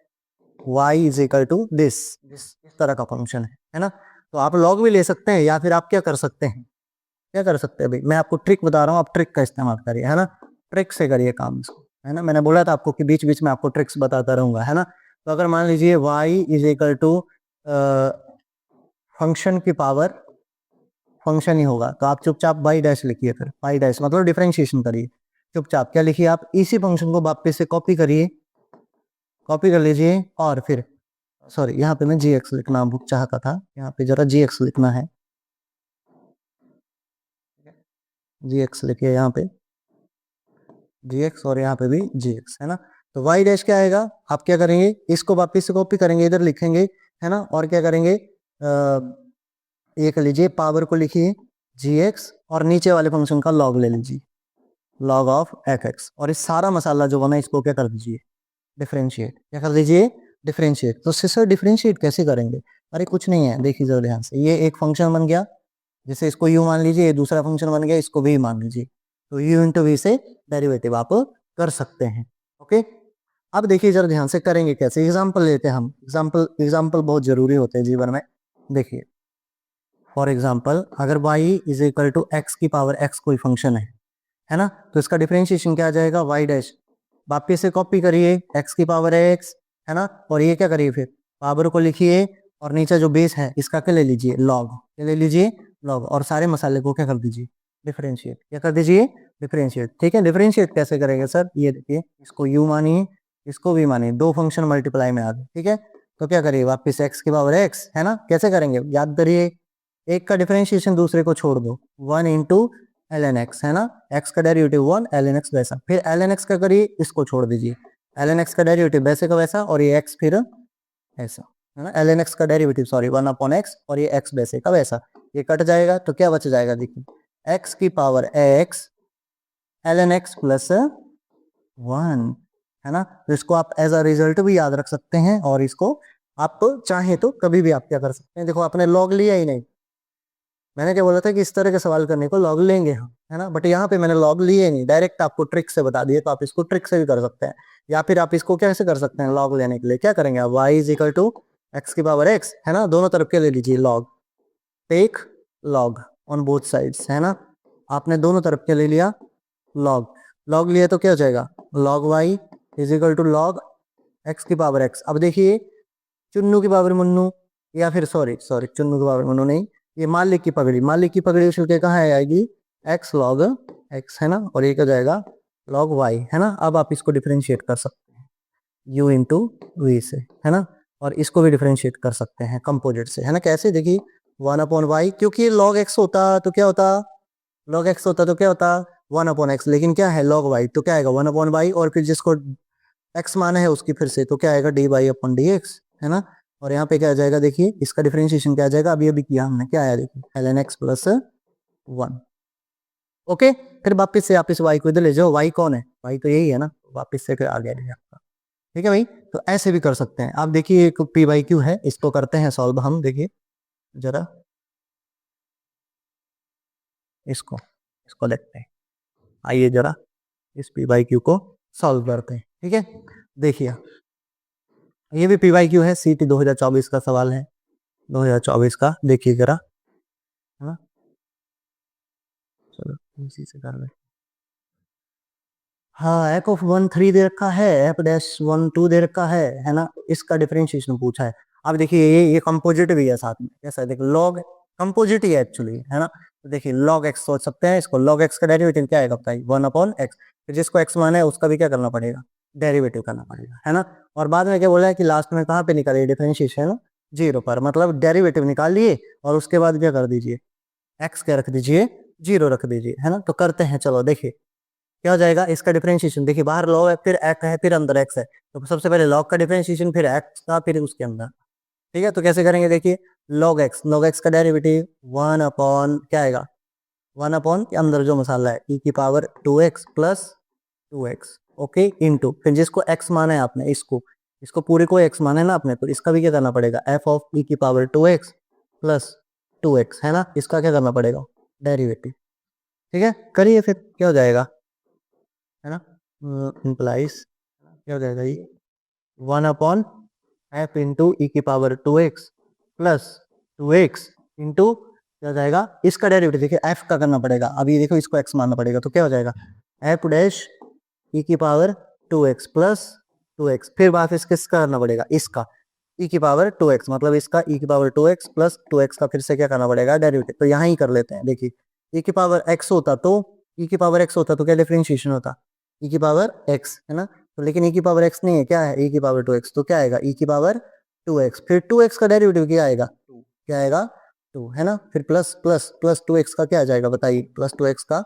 y is equal to this, इस तरह का फंक्शन है ना। तो आप लॉग भी ले सकते हैं, या फिर आप क्या कर सकते हैं, क्या कर सकते हैं भाई, मैं आपको ट्रिक बता रहा हूँ, आप ट्रिक का इस्तेमाल करिए है ना, ट्रिक से करिए काम इसको है ना। मैंने बोला था आपको कि बीच बीच में आपको ट्रिक्स बताता रहूंगा है ना। तो अगर मान लीजिए y is equal to function की पावर, फंक्शन ही होगा, तो आप चुपचाप बाई डैश लिखिए, फिर बाई डैश मतलब डिफरेंशिएशन करिए, चुपचाप क्या लिखिए आप, इसी फंक्शन को वापस से कॉपी करिए, कॉपी कर लीजिए और फिर सॉरी यहाँ पे मैं जी एक्स लिखना चाहता था, यहाँ पे जरा जी एक्स लिखना है, जी एक्स लिखिए यहाँ पे जी एक्स और यहाँ पे भी जी एक्स है ना। तो वाई डैश क्या आएगा, आप क्या करेंगे, इसको वापिस से कॉपी करेंगे, इधर लिखेंगे है ना, और क्या करेंगे ये कर लीजिए, पावर को लिखिए जी एक्स और नीचे वाले फंक्शन का लॉग ले लीजिए, लॉग ऑफ एफ एक्स, और इस सारा मसाला जो बना इसको क्या कर दीजिए, डिफरेंशिएट, क्या कर दीजिए, डिफरेंशिएट। तो सर डिफरेंशिएट कैसे करेंगे, अरे कुछ नहीं है, देखिए जरा ध्यान से, ये एक फंक्शन बन गया, जैसे इसको यू मान लीजिए, ये दूसरा फंक्शन बन गया, इसको भी मान लीजिए, तो यू इंटू वी से डेरिवेटिव आप कर सकते हैं। ओके, अब देखिए जरा ध्यान से करेंगे कैसे, एग्जाम्पल लेते हैं हम, एग्जाम्पल बहुत जरूरी होते हैं जीवन में। देखिए फॉर एग्जाम्पल अगर y is equal to x की पावर x कोई फंक्शन है ना, तो इसका डिफरेंशिएशन क्या आ जाएगा, y डैश, वापिस से कॉपी करिए x की पावर x है ना, और ये क्या करिए, फिर पावर को लिखिए और नीचे जो बेस है इसका क्या ले लीजिए, लॉग, क्या ले लीजिए, लॉग, और सारे मसाले को क्या कर दीजिए, डिफरेंशिएट, क्या कर दीजिए, डिफरेंशिएट। ठीक है, डिफरेंशिएट कैसे करेंगे सर, ये देखिए, इसको u मानिए, इसको भी मानिए, दो फंक्शन मल्टीप्लाई में आ गए, ठीक है। तो क्या करिए, वापिस x की पावर x है ना, कैसे करेंगे, याद करिए, एक का डिफरेंशिएशन दूसरे को छोड़ दो, 1 इंटू एल एन एक्स है ना, x का डेरिवेटिव 1 एल एन एक्स वैसा, फिर एल एन एक्स का करिए, इसको छोड़ दीजिए, एल एन एक्स का डेरिवेटिव वैसे का वैसा, और ये x फिर ऐसा है ना, एल एन एक्स का डेरिवेटिव सॉरी 1 अपॉन एक्स, और ये x वैसे का वैसा, ये कट जाएगा, तो क्या बच जाएगा, देखिए x की power x l n x plus 1 है ना। तो इसको आप एज अ रिजल्ट भी याद रख सकते हैं, और इसको आप चाहे तो कभी भी आप क्या कर सकते हैं, देखो आपने लॉग लिया ही नहीं, मैंने क्या बोला था कि इस तरह के सवाल करने को लॉग लेंगे हम है ना, बट यहाँ पे मैंने लॉग लिए नहीं, डायरेक्ट आपको ट्रिक से बता दिए, तो आप इसको ट्रिक से भी कर सकते हैं, या फिर आप इसको कैसे कर सकते हैं, लॉग लेने के लिए क्या करेंगे आप, y is equal to x की पावर x है ना, दोनों तरफ के ले लीजिए log, take log on both sides है ना, आपने दोनों तरफ के ले लिया लॉग, लॉग लिया तो क्या हो जाएगा, log y is equal to log x की पावर x। अब देखिए चुन्नू की पावर मुन्नू, या फिर सॉरी सॉरी चुन्नू की पावर मुन्नू नहीं, ये मालिक की पगड़ी, मालिक की पगड़ी उछल के कहाँ आएगी, x लॉग x है ना, और ये क्या जाएगा, लॉग y है ना। अब आप इसको डिफरेंशिएट कर सकते हैं u इंटू वी से है ना, और इसको भी डिफरेंशिएट कर सकते हैं कंपोजिट से है ना, कैसे, देखिए 1 अपॉन वाई, क्योंकि लॉग x होता तो क्या होता, लॉग x होता तो क्या होता 1 अपॉन एक्स, लेकिन क्या है लॉग y, तो क्या आएगा 1 अपॉन वाई, और फिर जिसको x माना है उसकी फिर से, तो क्या आएगा d y upon d x है ना। और यहाँ पे क्या आ जाएगा, देखिए इसका डिफरेंशिएशन क्या आ जाएगा, अभी अभी किया हमने, क्या आया देखिए l n x plus 1। Okay, फिर वापिस से आप इस y को इधर ले जाओ, y कौन है, y तो यही है ना, वापिस से फिर आ गया आपका, ठीक है भाई। तो ऐसे भी कर सकते हैं आप, देखिए एक पी वाई क्यू है, इसको करते हैं सॉल्व हम, देखिए जरा इसको इसको देखते हैं, आइए जरा इस पी वाई क्यू को सॉल्व करते हैं, ठीक है। देखिए ये भी पी वाई क्यू है, सीटी 2024 का सवाल है, 2024 का, देखिए जरा है ना, चलो इसी से कर ले, हाँ एफ ऑफ 1 3 दे रखा है, एफ डैश 1 2 दे रखा है ना, इसका डिफरेंशिएशन पूछा है। अब देखिए ये कंपोजिट भी है साथ में, कैसा है, देखिए लॉग कंपोजिट ही है एक्चुअली है ना, तो देखिए लॉग एक्स सोच सकते हैं इसको, लॉग एक्स का डेरिवेटिव क्या आएगा बताइए, 1 अपॉन एक्स, फिर जिसको एक्स माना है उसका भी क्या करना पड़ेगा, डेरिवेटिव करना पड़ेगा है ना। और बाद में क्या बोला है कि लास्ट में कहाँ पे निकालिए डिफरेंशिएशन, जीरो पर, मतलब डेरिवेटिव निकाल लिए और उसके बाद क्या कर दीजिए, एक्स क्या रख दीजिए, जीरो रख दीजिए है ना। तो करते हैं, चलो देखिए क्या हो जाएगा, इसका डिफरेंशिएशन, देखिए बाहर लॉग है, फिर एक्स है, फिर अंदर एक्स है, तो सबसे पहले लॉग का डिफरेंशिएशन, फिर एक्स का, फिर उसके अंदर, ठीक है। तो कैसे करेंगे, देखिए लॉग एक्स का डेरिवेटिव 1 अपॉन क्या आएगा 1 अपॉन अंदर जो मसाला है e की power 2x plus 2x, okay, into फिर जिसको x माना है आपने, इसको पूरे को x माना है ना आपने, तो इसका भी क्या करना पड़ेगा, f ऑफ e की पावर 2x प्लस 2x, है ना, इसका क्या करना पड़ेगा, डेरिवेटिव। ठीक है, करिए फिर क्या हो जाएगा, है ना, इम्प्लाइज क्या हो जाएगा, ये 1 अपॉन f इंटू ई की power 2x plus 2x into क्या हो जाएगा, इसका डेरिवेटिव देखिए f का करना पड़ेगा, अभी देखो इसको x मानना पड़ेगा, तो क्या हो जाएगा f डैश e की पावर 2x प्लस 2x, फिर बात किसका करना पड़ेगा, इसका e की पावर 2x, मतलब इसका e की पावर 2x प्लस 2x का फिर से क्या करना पड़ेगा, डेरिवेटिव। तो यहाँ ही कर लेते हैं, देखिए e की पावर x होता तो e की पावर x होता तो क्या डिफरेंशिएशन होता, e की पावर x, है ना, तो लेकिन e की पावर x नहीं है, क्या है e की पावर 2x, तो क्या आएगा e की पावर 2x, फिर 2x का डेरिवेटिव क्या आएगा, क्या आएगा 2, है ना, फिर प्लस प्लस प्लस 2x का क्या आ जाएगा बताइए, प्लस 2x का,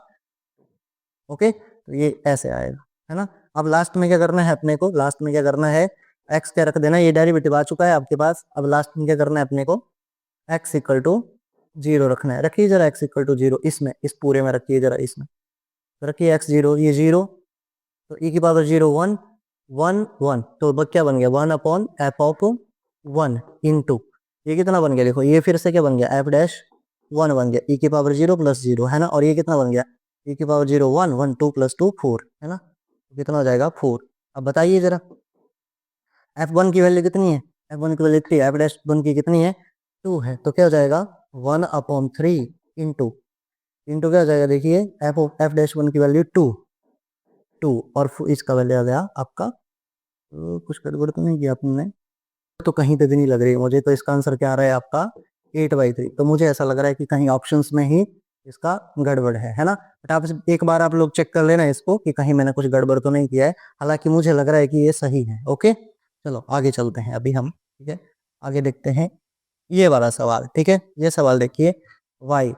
ओके, तो ये ऐसे आएगा, है ना। अब लास्ट में क्या करना है अपने को, लास्ट में क्या करना है, x क्या रख देना, ये डेरिवेटिव आ चुका है आपके पास, अब लास्ट में क्या करना है अपने को, x इक्वल टू 0 रखना है, रखिए जरा x इक्वल टू 0, इसमें इस पूरे में रखिए जरा, इसमें तो रखिए x 0, ये 0, तो e की पावर 0 1 1 1, तो क्या बन गया 1 अपॉन एफ ऑफ 1 इंटू ये कितना बन गया, देखो ये फिर से क्या बन गया, एफ डैश 1 बन गया, e की पावर 0 प्लस 0, है ना, और ये कितना बन गया, e की पावर 0 1 1 2 प्लस 2 4, है ना, तो कितना हो जाएगा 4। अब बताइए जरा f1 की वैल्यू कितनी है, f1 की वैल्यू इतनी है, f डैश 1 की कितनी है 2 है, तो क्या हो जाएगा 1 अपॉन 3 इंटू इंटू क्या हो जाएगा, देखिए एफ डैश 1 की वैल्यू 2 और इसका वैल्यू आ गया आपका, तो कुछ गड़बड़ तो नहीं किया आपने, तो कहीं पे भी नहीं लग रही है मुझे, तो इसका आंसर क्या आ रहा है आपका 8/3, तो मुझे ऐसा लग रहा है कि कहीं ऑप्शंस में ही इसका गड़बड़ है ना, बट आप एक बार आप लोग चेक कर लेना इसको कि कहीं मैंने कुछ गड़बड़ तो नहीं किया है, हालांकि मुझे लग रहा है कि ये सही है। ओके, चलो आगे चलते हैं अभी हम, ठीक है, आगे देखते हैं ये वाला सवाल, ठीक है, ये सवाल देखिए, वाई,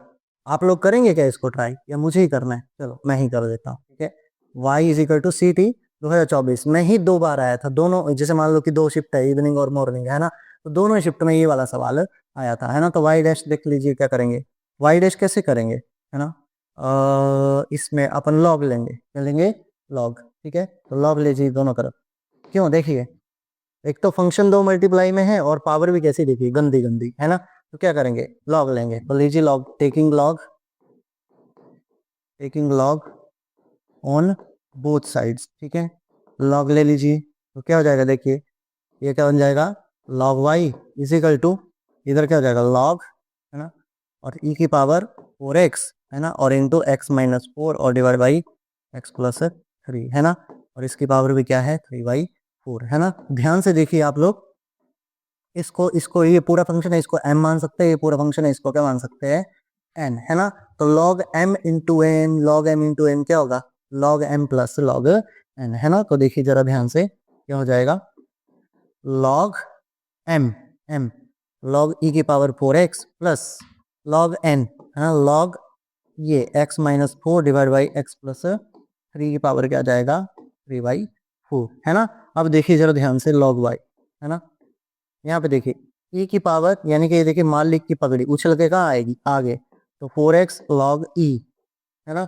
आप लोग करेंगे क्या इसको ट्राई, या मुझे ही करना है, चलो मैं ही कर देता हूँ, ठीक है, y is equal to C T 2024 में ही 2 बार आया था, दोनों जैसे मान लो कि 2 शिफ्ट है, इवनिंग और मॉर्निंग, है ना, तो दोनों शिफ्ट में ये वाला सवाल आया था, है ना, तो वाई डैश देख लीजिए क्या करेंगे, वाई डैश कैसे करेंगे, है ना, इसमें अपन लॉग लेंगे, क्या लेंगे, लॉग, ठीक है, तो लॉग लीजिए दोनों तरफ, क्यों, देखिए एक तो फंक्शन 2 मल्टीप्लाई में है और पावर भी कैसी देखिए गंदी गंदी, है ना, तो क्या करेंगे लॉग लेंगे, तो लीजिए log, taking log on both sides, ठीक है, लॉग ले लीजिए, तो क्या हो जाएगा, देखिए ये क्या बन जाएगा, लॉग वाई इजिकल टू, इधर क्या हो जाएगा लॉग, है ना, और ई की पावर 4x, है ना, और इंटू एक्स माइनस 4 और डिवाइड बाई एक्स प्लस 3, है ना, और इसकी पावर भी क्या है 3/4, है ना। ध्यान से देखिए आप लोग, इसको इसको ये पूरा फंक्शन है, इसको m मान सकते हैं, ये पूरा फंक्शन है, इसको क्या मान सकते हैं n, है ना, तो log m into n, log m into n क्या होगा, log m plus log n, है ना, तो देखिए जरा ध्यान से क्या हो जाएगा, log m m log e की power 4x plus log n, है ना, log ये x minus 4 divide by x plus 3 की पावर क्या आ जाएगा 3/4, है ना। अब देखिए जरा ध्यान से log y, है ना, यहाँ पे देखिए e की पावर, यानी कि ये देखिए मालिक की पगड़ी उछल के कहाँ आएगी आगे, तो 4x log e, है ना,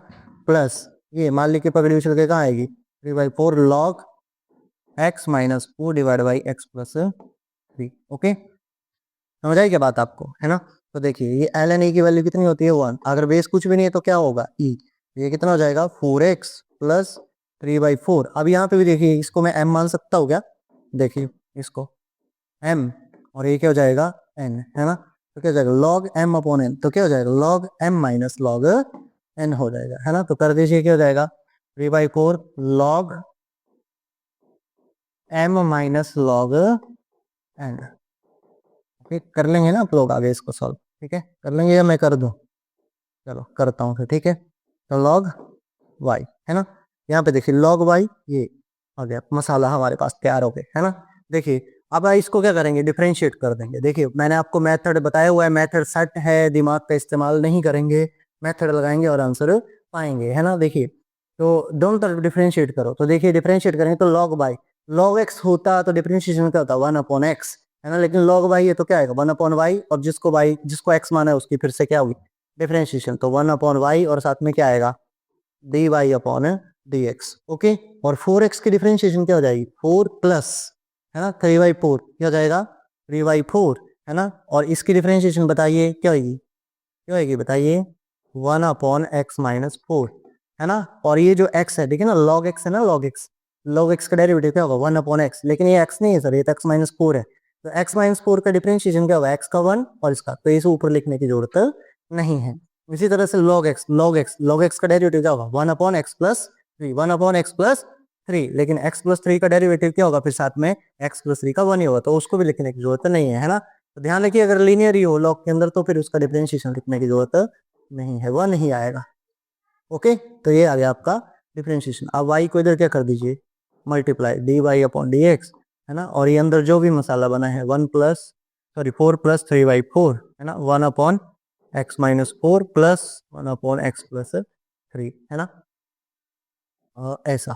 प्लस ये मालिक की पगड़ी उछल के कहाँ आएगी 3/4 log x minus 4 divide by x plus 3। Okay, समझ आई क्या बात आपको, है ना, तो देखिए ये एल एन ई की वैल्यू कितनी होती है 1, अगर बेस कुछ भी नहीं है तो क्या होगा e, ये कितना हो जाएगा 4x प्लस 3/4। अब यहाँ पे भी देखिए इसको मैं m मान सकता हूँ क्या, देखिए इसको m, और ये क्या हो जाएगा n, है ना, तो क्या हो जाएगा log m अपॉन n, तो क्या हो जाएगा log m minus log n हो जाएगा, है ना, तो कर दीजिए क्या हो जाएगा 3/4 log m minus log n। Okay, कर लेंगे ना आप लोग आगे इसको सॉल्व, ठीक है, कर लेंगे या मैं कर दूं, चलो करता हूँ फिर, ठीक है, तो log y, है ना, यहाँ पे देखिए log y, ये आ गया मसाला हमारे पास तैयार हो गया, है ना। देखिए अब इसको क्या करेंगे, डिफरेंशिएट कर देंगे, देखिए मैंने आपको मेथड बताया हुआ है, मेथड सेट है, दिमाग का इस्तेमाल नहीं करेंगे, मेथड लगाएंगे और आंसर पाएंगे, है ना। देखिए तो दोनों तरफ डिफरेंशिएट करो, तो देखिए डिफरेंशिएट करेंगे तो log y, log x होता तो डिफरेंशिएशन क्या होता 1/x, है ना, लेकिन log y है तो क्या आएगा 1/y, और जिसको x माना है उसकी फिर से क्या होगी डिफरेंशिएशन, तो 1/y और साथ में क्या आएगा dy/dx। ओके, और 4x की डिफरेंशिएशन क्या हो जाएगी 4 प्लस, है ना, 3/4 क्या हो जाएगा 3/4, है ना। और इसकी डिफरेंशिएशन बताइए क्या होगी, क्या होगी बताइए 1/x-4, है ना। और ये जो x है देखिए ना, log x है ना, log x का डेरिवेटिव क्या होगा 1/x, लेकिन ये x नहीं है सर, ये तो x-4 है, तो x-4 का डिफरेंशिएशन क्या होगा x का 1 और इसका, तो इसे ऊपर लिखने की जरूरत नहीं है। इसी तरह से log x का डेरिवेटिव क्या होगा 1/x+3, 1/x+3, लेकिन x+3 का डेरिवेटिव क्या होगा फिर साथ में x+3 का 1 ही होगा, तो उसको भी लिखने की जरूरत नहीं है ना। तो ध्यान रखिए अगर लीनियर ही हो लॉग के अंदर तो फिर उसका डिफरेंशिएशन लिखने की जरूरत नहीं है, वह नहीं आएगा। ओके, तो ये आ गया आपका डिफरेंशिएशन। अब y को इधर क्या कर दीजिए मल्टीप्लाई dy/dx, है ना, और ये अंदर जो भी मसाला बना है 4 + 3/4, है ना, 1/x-4 प्लस 1/x+3, है ना। ऐसा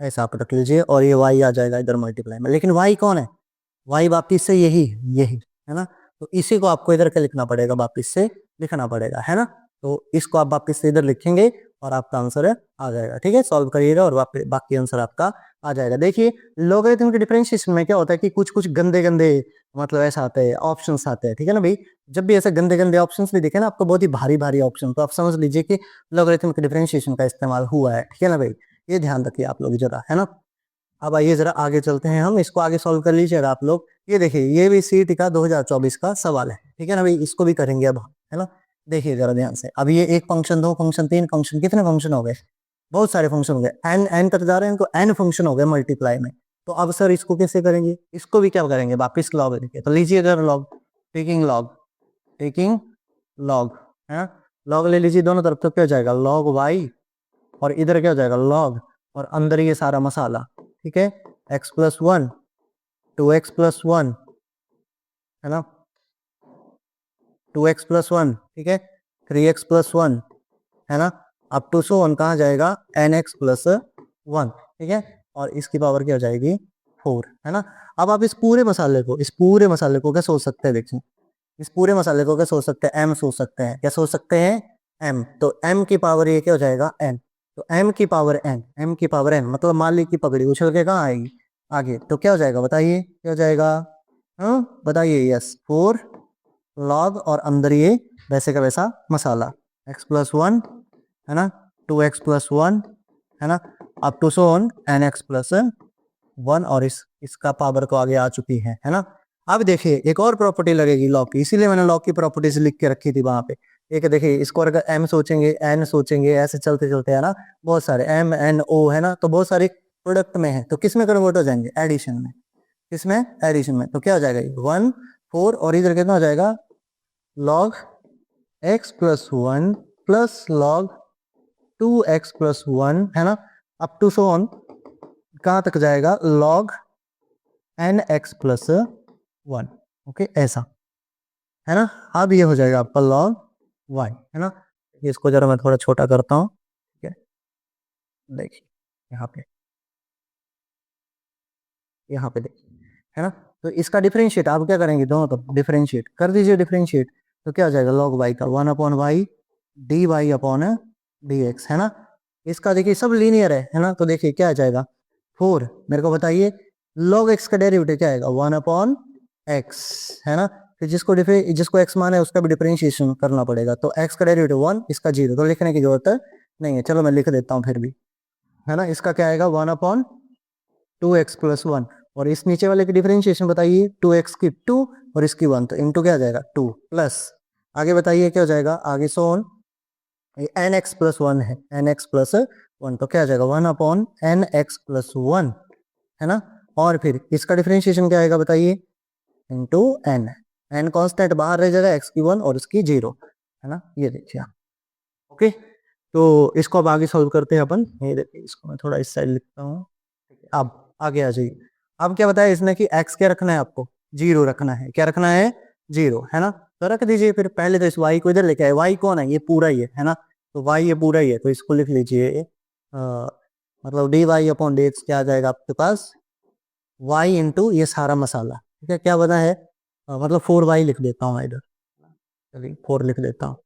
ऐसा आप रख लीजिए और ये y आ जाएगा इधर मल्टीप्लाई में, लेकिन y कौन है, y वापिस से यही यही, है ना, तो इसी को आपको इधर क्या लिखना पड़ेगा वापिस से लिखना पड़ेगा, है ना। तो इसको आप वापिस से इधर लिखेंगे और आपका आंसर आ जाएगा। ठीक है, सॉल्व करिएगा और बाकी आंसर आपका आ जाएगा। देखिए लॉगरिथम के डिफरेंशिएशन में क्या होता है कि कुछ कुछ गंदे गंदे मतलब ऐसा आते हैं ऑप्शंस आते हैं, ठीक है ना भाई। जब भी ऐसे गंदे गंदे ऑप्शंस भी दिखे ना आपको, बहुत ही भारी भारी ऑप्शन, तो आप समझ लीजिए कि लॉगरिथम के डिफरेंशिएशन का इस्तेमाल हुआ है, ठीक है ना भाई, ये ध्यान रखिए आप लोग जरा, है ना। अब आइए जरा आगे चलते हैं, हम इसको आगे सॉल्व कर लीजिएगा आप लोग। ये देखिए ये भी सीईटी का 2024 का सवाल है, ठीक है ना भाई, इसको भी करेंगे अब, है ना। देखिए जरा ध्यान से, अब ये एक फंक्शन, दो फंक्शन, तीन फंक्शन, कितने फंक्शन हो गए, बहुत सारे फंक्शन हो गए, एन एन तक जा रहे हैं, तो एन फंक्शन हो गए मल्टीप्लाई में। तो अब सर इसको कैसे करेंगे, इसको भी क्या करेंगे वापिस लॉग लेके, तो लीजिए जरा लॉग, टेकिंग लॉग, है ना, लॉग ले लीजिए दोनों तरफ, तो क्या हो जाएगा लॉग वाई, और इधर क्या हो जाएगा लॉग, और अंदर ये सारा मसाला, ठीक है, x+1, 2x+1, है ना, 2x+1, ठीक है, 3x+1, है ना, अप टू सो 1 कहाँ जाएगा nx+1, ठीक है, और इसकी पावर क्या हो जाएगी 4, है ना। अब आप इस पूरे मसाले को क्या सोच सकते हैं, देखिए इस पूरे मसाले को क्या सोच सकते हैं, m सोच सकते हैं, क्या सोच सकते हैं m, तो m की पावर ये क्या हो जाएगा n, तो m की पावर n मतलब मालिक की पगड़ी उछल के कहाँ आएगी आगे, तो क्या हो जाएगा बताइए, क्या हो जाएगा, हाँ बताइए, यस 4 लॉग और अंदर ये वैसे का वैसा मसाला x+1, है ना, 2x+1, है ना, up to so on nx+1, और इसका पावर को आगे आ चुकी है ना। अब देखिए एक और प्रॉपर्टी लगेगी लॉग की, इसीलिए मैंने लॉग की प्रॉपर्टीज लिख के रखी थी वहां पे। एक देखिए इसको अगर m सोचेंगे, n सोचेंगे, ऐसे चलते चलते, है ना, बहुत सारे m n o, है ना, तो बहुत सारे प्रोडक्ट में है, तो किस में कन्वर्ट हो जाएंगे एडिशन में, किसमें एडिशन में, तो क्या हो जाएगा 1 4, और इधर कितना हो जाएगा log x+1 plus log 2x+1, है ना, अप टू सो ऑन कहां तक जाएगा log nx+1, ओके ऐसा, है ना। अब ये हो जाएगा आपका log y, है ना। इसको जरा मैं थोड़ा छोटा करता हूं, ठीक है, देखिए यहाँ पे देखिए, है ना, तो इसका डिफरेंशिएट आप क्या करेंगे, दोनों तरफ डिफरेंशिएट कर दीजिए, डिफरेंशिएट तो क्या आ जाएगा log y का 1/y dy/dx, है ना। इसका देखिए सब लीनियर है ना, तो देखिए क्या आ जाएगा 4, मेरे को बताइए log x का डेरिवेटिव क्या आएगा 1/x, है ना, फिर जिसको x माना है उसका भी डिफरेंशिएशन करना पड़ेगा, तो x का डेरिवेटिव 1, इसका 0, तो लिखने की जरूरत नहीं है, चलो मैं लिख देता हूँ फिर भी, है ना। इसका क्या आएगा 1/2x+1, और इस नीचे वाले की डिफरेंशिएशन बताइए 2x की 2 और इसकी 1, तो इनटू क्या आ जाएगा 2 प्लस, आगे बताइए क्या हो जाएगा, आगे सोन nx+1 है, nx+1, तो क्या आ जाएगा 1/nx+1, है ना, और फिर इसका डिफरेंशिएशन क्या आएगा बताइए इंटू n, n कांस्टेंट बाहर रह जाएगा, x की 1 और इसकी 0, है ना, ये देखिए आप। ओके, तो इसको अब आगे सॉल्व करते हैं अपन, ये देखिए इसको मैं थोड़ा इस साइड लिखता हूँ, अब आगे आ जाइए। अब क्या बताया इसने कि x क्या रखना है आपको 0 रखना है, क्या रखना है 0, है ना, तो रख दीजिए फिर, पहले तो इस y को इधर लेके आए, y कौन है ये पूरा ही है ना, तो y ये पूरा ही है, तो इसको लिख लीजिए मतलब dy/dx क्या आ जाएगा आपके पास y इंटू ये सारा मसाला, ठीक है, क्या बना है मतलब 4y लिख देता हूँ मैं इधर, चलिए 4 लिख देता हूँ,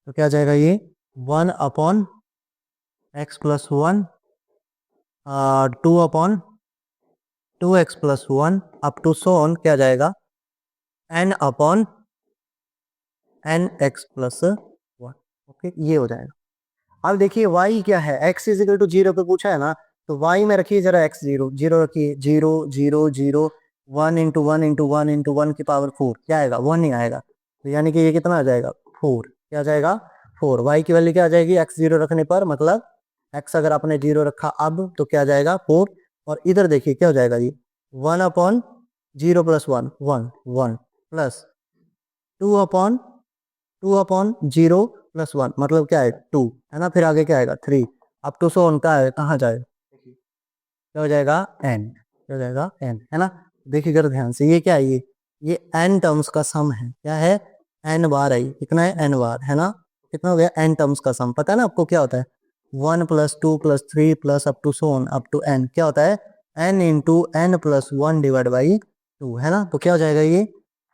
तो क्या आ जाएगा ये 1 upon x plus 1, 2 upon 2x plus 1 up to so on क्या आ जाएगा n upon n x plus 1। Okay, ये हो जाएगा। अब देखिए y क्या है, x इज इक्वल टू 0 पे पूछा है ना, तो y में रखिए जरा x 0 0 रखिए, 0 0 0 1 इंटू 1 इंटू 1 इंटू 1 की पावर 4 क्या आएगा, 1 ही आएगा। तो यानी कि ये कितना आ जाएगा 4, क्या आ जाएगा 4। y की वैल्यू क्या आ जाएगी x 0 रखने पर, मतलब x अगर आपने 0 रखा अब तो क्या आ जाएगा 4। और इधर देखिए क्या हो जाएगा ये 1 upon 0 plus 1 1 1 plus 2 upon 0 plus 1 मतलब क्या है 2 है ना, फिर आगे क्या आएगा 3 अप टू सो उनका है, कहाँ जाएगा, क्या हो जाएगा n, क्या हो जाएगा n, है ना। देखिए कर ध्यान से, ये क्या है, ये n टर्म्स का सम है, क्या है n बार आई, कितना है n बार, है ना। कितना हो गया n टर्म्स का सम, पता है ना आपको क्या होता है 1 plus 2 plus 3 plus up to so on up to n, क्या होता है n into n plus 1 divide by 2, है ना। तो क्या हो जाएगा ये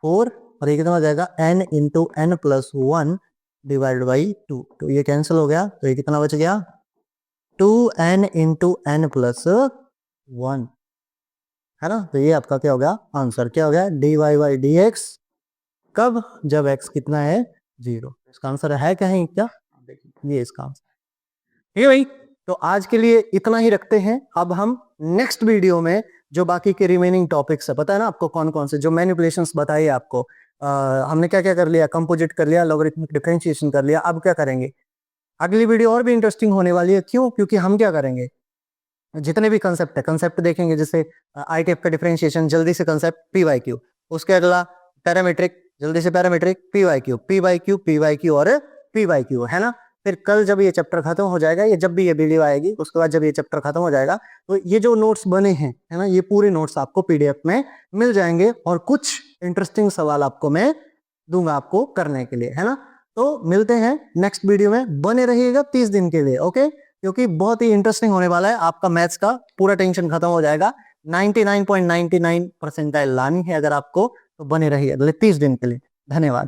4 और ये कितना हो जाएगा n into n plus 1 divide by 2, तो ये कैंसिल हो गया, तो ये कितना बच गया 2n इंटू n प्लस 1, है ना। तो ये आपका क्या हो गया आंसर, क्या हो गया dy बाई डी एक्स, कब, जब x कितना है 0। इसका आंसर है कहीं क्या, देखिए ये इसका आंसर, ठीक है भाई। तो आज के लिए इतना ही रखते हैं। अब हम नेक्स्ट वीडियो में जो बाकी के रिमेनिंग टॉपिक्स है, पता है ना आपको कौन कौन से, जो मैनिपुलेशंस बताइए आपको, हमने क्या क्या कर लिया, कंपोजिट कर लिया, लॉगरिथमिक डिफरेंशिएशन कर लिया, अब क्या करेंगे, अगली वीडियो और भी इंटरेस्टिंग होने वाली है। क्यों, क्योंकि हम क्या करेंगे, जितने भी कंसेप्ट है कंसेप्ट देखेंगे, जैसे आई टाइप का डिफरेंशिएशन, जल्दी से कंसेप्ट पी वाई क्यू, उसके अगला पैरामीट्रिक, जल्दी से parametric p y q p y q p y q और पी वाई क्यू, है ना। फिर कल जब ये चैप्टर खत्म हो जाएगा, ये जब भी ये वीडियो आएगी उसके बाद जब ये चैप्टर खत्म हो जाएगा, तो ये जो नोट्स बने हैं, है ना, ये पूरे नोट्स आपको पीडीएफ में मिल जाएंगे और कुछ इंटरेस्टिंग सवाल आपको मैं दूंगा आपको करने के लिए, है ना। तो मिलते हैं नेक्स्ट वीडियो में, बने रहिएगा 30 दिन के लिए, ओके, क्योंकि बहुत ही इंटरेस्टिंग होने वाला है। आपका मैथ्स का पूरा टेंशन खत्म हो जाएगा, 99.99 परसेंटाइल लानी है अगर आपको, तो बने रहिए अगले 30 दिन के लिए। धन्यवाद।